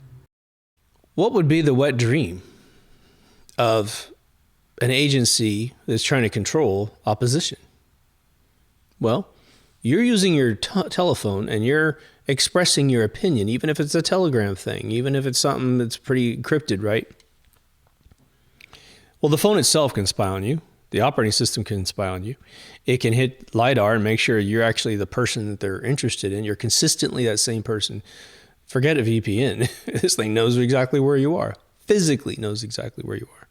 What would be the wet dream of an agency that's trying to control opposition? Well, you're using your telephone and you're expressing your opinion, even if it's a telegram thing, even if it's something that's pretty encrypted, right? Well, the phone itself can spy on you. The operating system can spy on you. It can hit LiDAR and make sure you're actually the person that they're interested in. You're consistently that same person. Forget a VPN. This thing knows exactly where you are. Physically knows exactly where you are.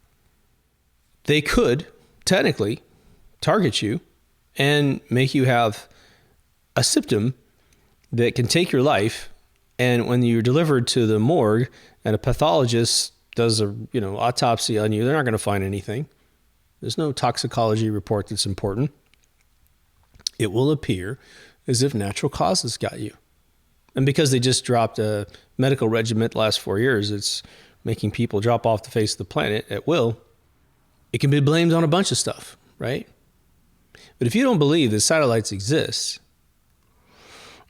They could technically target you and make you have a symptom that can take your life. And when you're delivered to the morgue and a pathologist does a autopsy on you, they're not going to find anything. There's no toxicology report that's important. It will appear as if natural causes got you. And because they just dropped a medical regimen the last 4 years, it's making people drop off the face of the planet at will. It can be blamed on a bunch of stuff, right? But if you don't believe that satellites exist,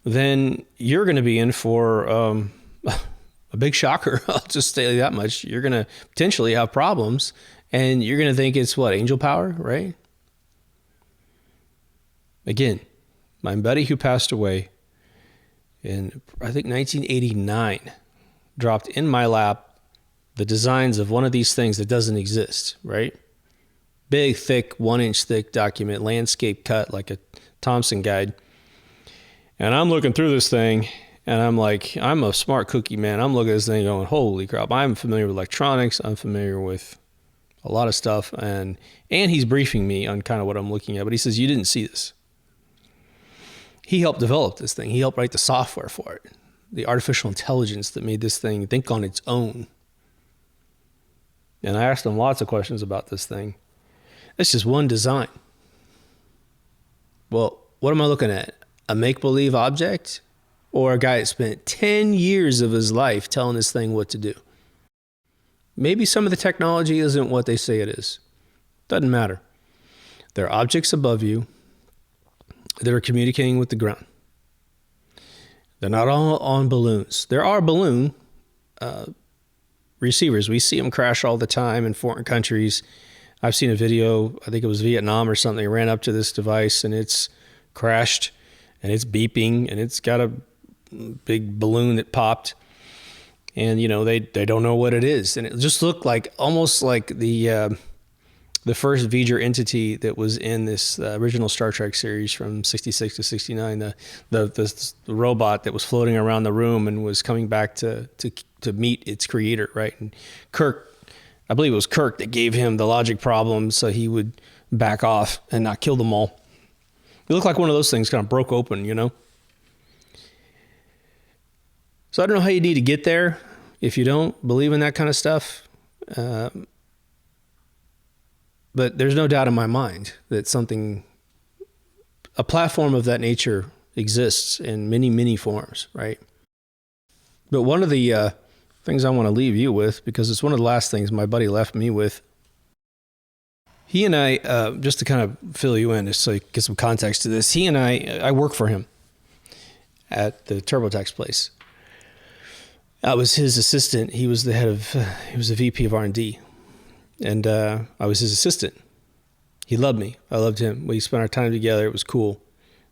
then you're going to be in for a big shocker. I'll just say that much. You're going to potentially have problems. And you're going to think it's what, angel power, right? Again, my buddy who passed away in, I think, 1989, dropped in my lap the designs of one of these things that doesn't exist, right? Big, thick, 1-inch thick document, landscape cut like a Thompson guide. And I'm looking through this thing, and I'm like, I'm a smart cookie, man. I'm looking at this thing going, holy crap. I'm familiar with electronics. I'm familiar with a lot of stuff, and he's briefing me on kind of what I'm looking at, but he says, you didn't see this. He helped develop this thing. He helped write the software for it, the artificial intelligence that made this thing think on its own. And I asked him lots of questions about this thing. It's just one design. Well, what am I looking at? A make-believe object, or a guy that spent 10 years of his life telling this thing what to do? Maybe some of the technology isn't what they say it is. Doesn't matter. There are objects above you that are communicating with the ground. They're not all on balloons. There are balloon receivers. We see them crash all the time in foreign countries. I've seen a video, I think it was Vietnam or something, ran up to this device and it's crashed and it's beeping and it's got a big balloon that popped. And, they don't know what it is. And it just looked like almost like the first V'ger entity that was in this original Star Trek series from 66 to 69, the robot that was floating around the room and was coming back to meet its creator, right? And Kirk, I believe it was Kirk that gave him the logic problem so he would back off and not kill them all. It looked like one of those things kind of broke open, So I don't know how you need to get there if you don't believe in that kind of stuff. But there's no doubt in my mind that a platform of that nature exists in many, many forms, right? But one of the things I want to leave you with, because it's one of the last things my buddy left me with, he and I, just to kind of fill you in, just so you get some context to this, he and I work for him at the TurboTax place. I was his assistant. He was he was the VP of R&D. And I was his assistant. He loved me. I loved him. We spent our time together. It was cool.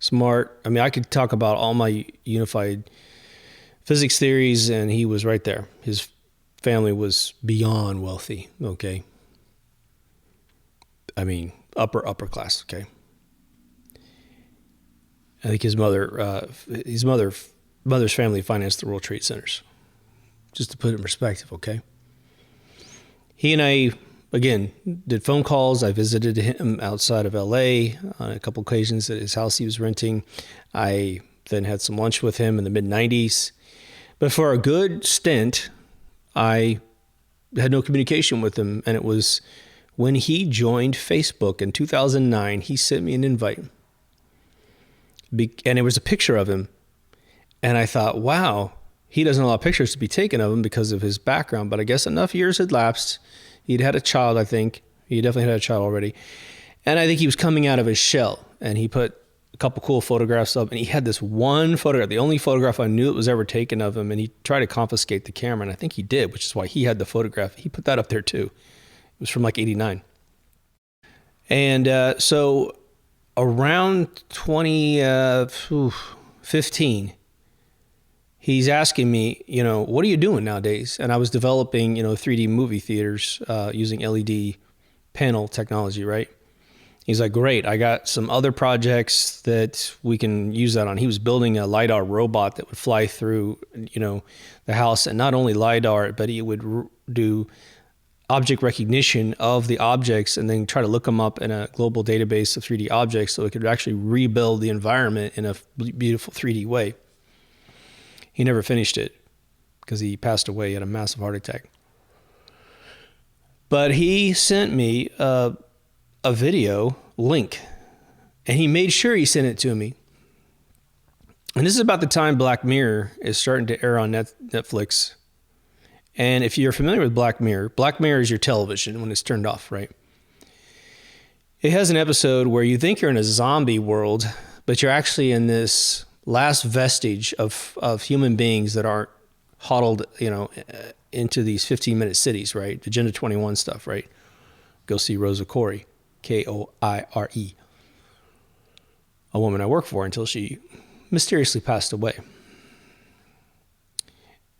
smart. I mean, I could talk about all my unified physics theories, and he was right there. His family was beyond wealthy, okay? I mean, upper class, okay? I think his mother's family financed the World Trade Centers. Just to put it in perspective, okay? He and I, again, did phone calls. I visited him outside of LA on a couple occasions at his house he was renting. I then had some lunch with him in the mid-90s. But for a good stint, I had no communication with him. And it was when he joined Facebook in 2009, he sent me an invite. And it was a picture of him. And I thought, wow, he doesn't allow pictures to be taken of him because of his background. But I guess enough years had lapsed. He'd had a child, I think. He definitely had a child already. And I think he was coming out of his shell. And he put a couple cool photographs up. And he had this one photograph, the only photograph I knew that was ever taken of him. And he tried to confiscate the camera. And I think he did, which is why he had the photograph. He put that up there too. It was from like 89. And so around 2015, he's asking me, what are you doing nowadays? And I was developing, 3D movie theaters using LED panel technology, right? He's like, great, I got some other projects that we can use that on. He was building a LiDAR robot that would fly through, the house, and not only LiDAR, but he would do object recognition of the objects and then try to look them up in a global database of 3D objects so it could actually rebuild the environment in a beautiful 3D way. He never finished it because he passed away. He had a massive heart attack. But he sent me a video link, and he made sure he sent it to me. And this is about the time Black Mirror is starting to air on Netflix. And if you're familiar with Black Mirror is your television when it's turned off, right? It has an episode where you think you're in a zombie world, but you're actually in this last vestige of human beings that aren't huddled, into these 15-minute cities, right? Agenda 21 stuff, right? Go see Rosa Koire, Koire, a woman I work for until she mysteriously passed away.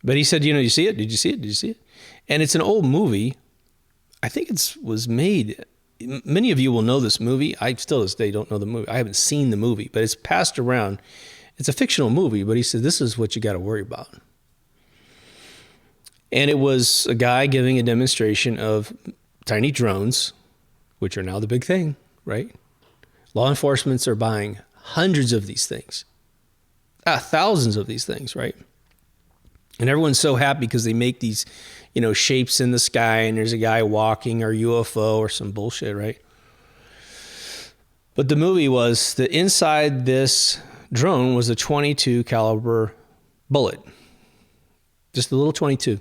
But he said, you see it? Did you see it? Did you see it? And it's an old movie. I think it was made. Many of you will know this movie. I still to this day don't know the movie. I haven't seen the movie, but it's passed around. It's a fictional movie, but he said, this is what you got to worry about. And it was a guy giving a demonstration of tiny drones, which are now the big thing, right? Law enforcements are buying hundreds of these things, thousands of these things, right? And everyone's so happy because they make these, shapes in the sky and there's a guy walking or UFO or some bullshit, right? But the movie was that inside this drone was a .22 caliber bullet. Just a little .22.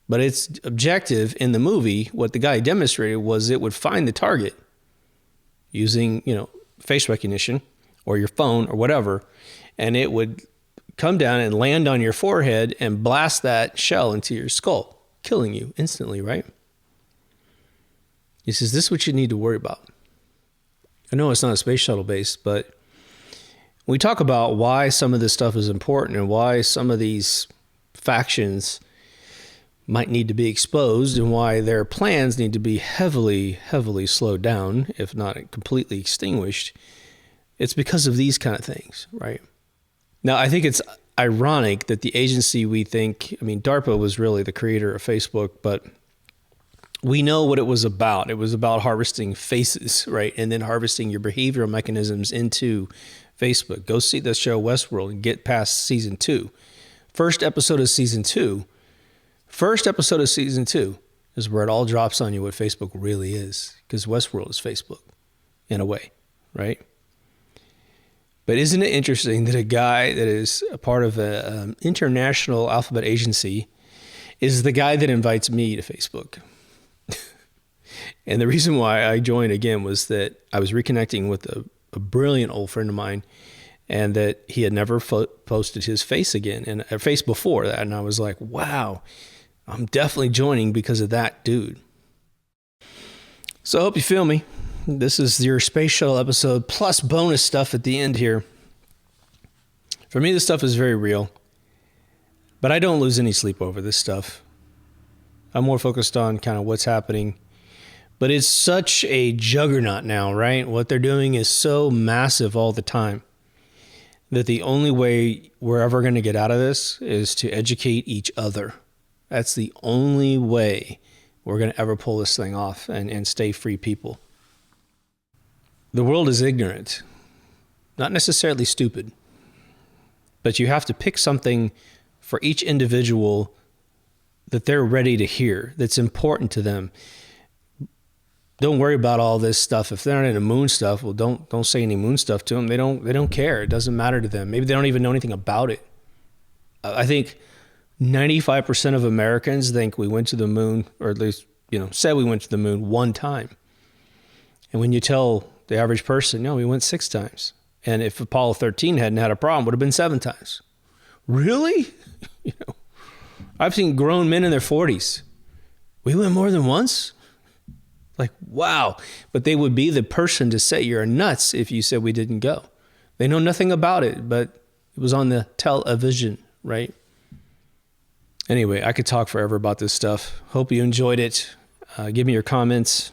But its objective in the movie, what the guy demonstrated was it would find the target using, face recognition or your phone or whatever, and it would come down and land on your forehead and blast that shell into your skull, killing you instantly, right? He says, this is what you need to worry about. I know it's not a space shuttle base, but we talk about why some of this stuff is important and why some of these factions might need to be exposed and why their plans need to be heavily, heavily slowed down, if not completely extinguished. It's because of these kind of things, right? Now, I think it's ironic that the agency we think, DARPA was really the creator of Facebook, but we know what it was about. It was about harvesting faces, right? And then harvesting your behavioral mechanisms into Facebook. Go see the show Westworld and get past season 2. First episode of season 2 is where it all drops on you what Facebook really is, because Westworld is Facebook in a way, right? But isn't it interesting that a guy that is a part of an international alphabet agency is the guy that invites me to Facebook? And the reason why I joined again was that I was reconnecting with a brilliant old friend of mine, and that he had never posted his face again, and a face before that. And I was like, wow, I'm definitely joining because of that dude. So I hope you feel me. This is your Space Shuttle episode plus bonus stuff at the end here. For me, this stuff is very real, but I don't lose any sleep over this stuff. I'm more focused on kind of what's happening, but it's such a juggernaut now, right? What they're doing is so massive all the time that the only way we're ever going to get out of this is to educate each other. That's the only way we're going to ever pull this thing off and stay free people. The world is ignorant, not necessarily stupid, but you have to pick something for each individual that they're ready to hear, that's important to them. Don't worry about all this stuff. If they're not into moon stuff, well, don't say any moon stuff to them. They don't care. It doesn't matter to them. Maybe they don't even know anything about it. I think 95% of Americans think we went to the moon, or at least, said we went to the moon one time. And when you tell the average person, no, we went 6 times. And if Apollo 13 hadn't had a problem, it would have been 7 times. Really? I've seen grown men in their 40s. We went more than once? Like, wow. But they would be the person to say you're nuts if you said we didn't go. They know nothing about it, but it was on the television, right? Anyway, I could talk forever about this stuff. Hope you enjoyed it. Give me your comments.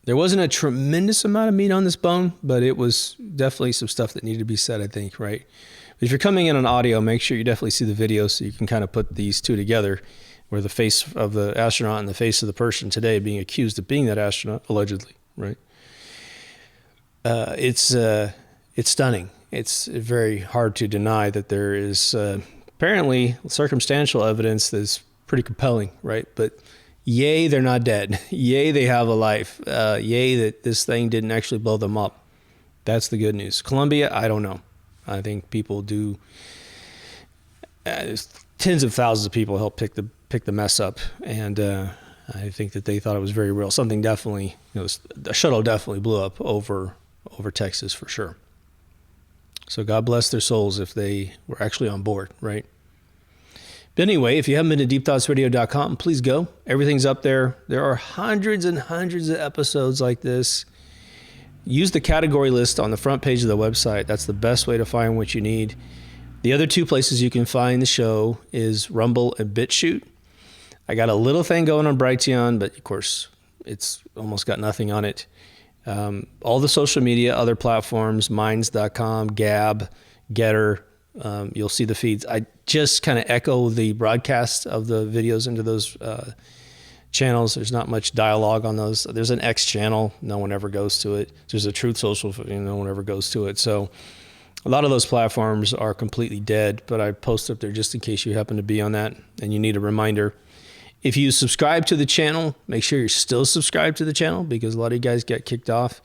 There wasn't a tremendous amount of meat on this bone, but it was definitely some stuff that needed to be said, I think, right? But if you're coming in on audio, make sure you definitely see the video so you can kind of put these two together, where the face of the astronaut and the face of the person today being accused of being that astronaut, allegedly, right? It's stunning. It's very hard to deny that there is apparently circumstantial evidence that's pretty compelling, right? But yay, they're not dead. Yay, they have a life. Yay, that this thing didn't actually blow them up. That's the good news. Columbia, I don't know. I think people do. Tens of thousands of people helped pick the mess up, and I think that they thought it was very real. Something definitely, the shuttle definitely blew up over Texas for sure. So God bless their souls if they were actually on board, right? But anyway, if you haven't been to deepthoughtsradio.com, please go. Everything's up there. There are hundreds and hundreds of episodes like this. Use the category list on the front page of the website. That's the best way to find what you need. The other 2 places you can find the show is Rumble and BitChute. I got a little thing going on Brighteon, but of course, it's almost got nothing on it. All the social media, other platforms, Minds.com, Gab, Getter, you'll see the feeds. I just kind of echo the broadcast of the videos into those channels. There's not much dialogue on those. There's an X channel. No one ever goes to it. There's a Truth Social. No one ever goes to it. So a lot of those platforms are completely dead, but I post up there just in case you happen to be on that and you need a reminder. If you subscribe to the channel, make sure you're still subscribed to the channel, because a lot of you guys get kicked off.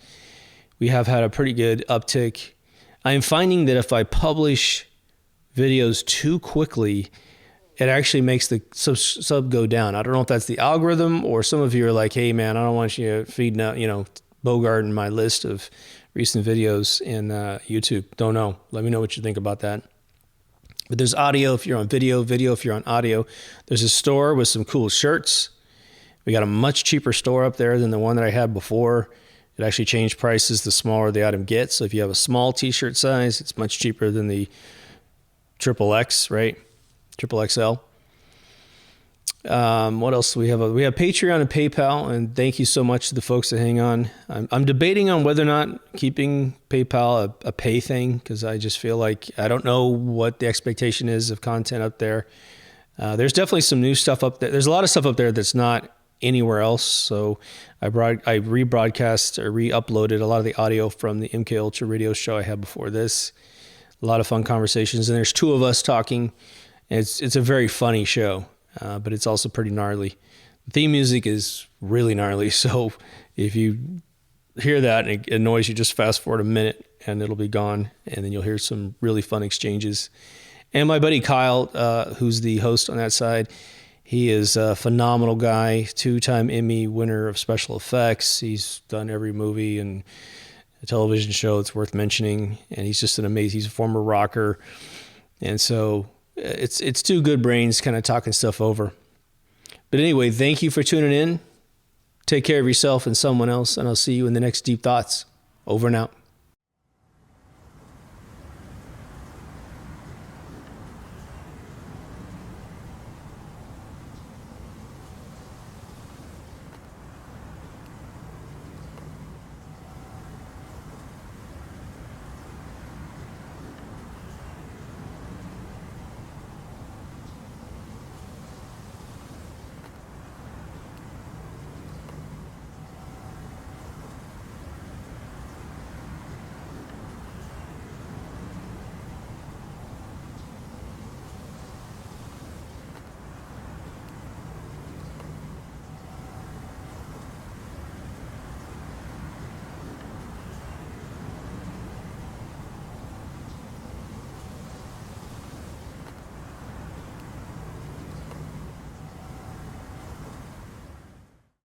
We have had a pretty good uptick. I am finding that if I publish videos too quickly, it actually makes the sub go down. I don't know if that's the algorithm, or some of you are like, hey man, I don't want you feeding out, bogarting my list of recent videos in YouTube. Don't know. Let me know what you think about that. But there's audio if you're on video if you're on audio. There's a store with some cool shirts. We got a much cheaper store up there than the one that I had before. It actually changed prices the smaller the item gets. So if you have a small t-shirt size, it's much cheaper than the XXX, right? XXL. What else do we have? We have Patreon and PayPal, and thank you so much to the folks that hang on. I'm debating on whether or not keeping PayPal a pay thing, because I just feel like I don't know what the expectation is of content up there. There's definitely some new stuff up there. There's a lot of stuff up there that's not anywhere else. So I rebroadcast or re-uploaded a lot of the audio from the MK Ultra radio show I had before this. A lot of fun conversations, and there's 2 of us talking. And it's a very funny show. But it's also pretty gnarly. The theme music is really gnarly, so if you hear that and it annoys you, just fast forward a minute and it'll be gone, and then you'll hear some really fun exchanges. And my buddy Kyle, who's the host on that side, he is a phenomenal guy, 2-time Emmy winner of special effects. He's done every movie and a television show that's worth mentioning, and he's just he's a former rocker, and so it's 2 good brains kind of talking stuff over. But anyway, thank you for tuning in. Take care of yourself and someone else, and I'll see you in the next Deep Thoughts. Over and out.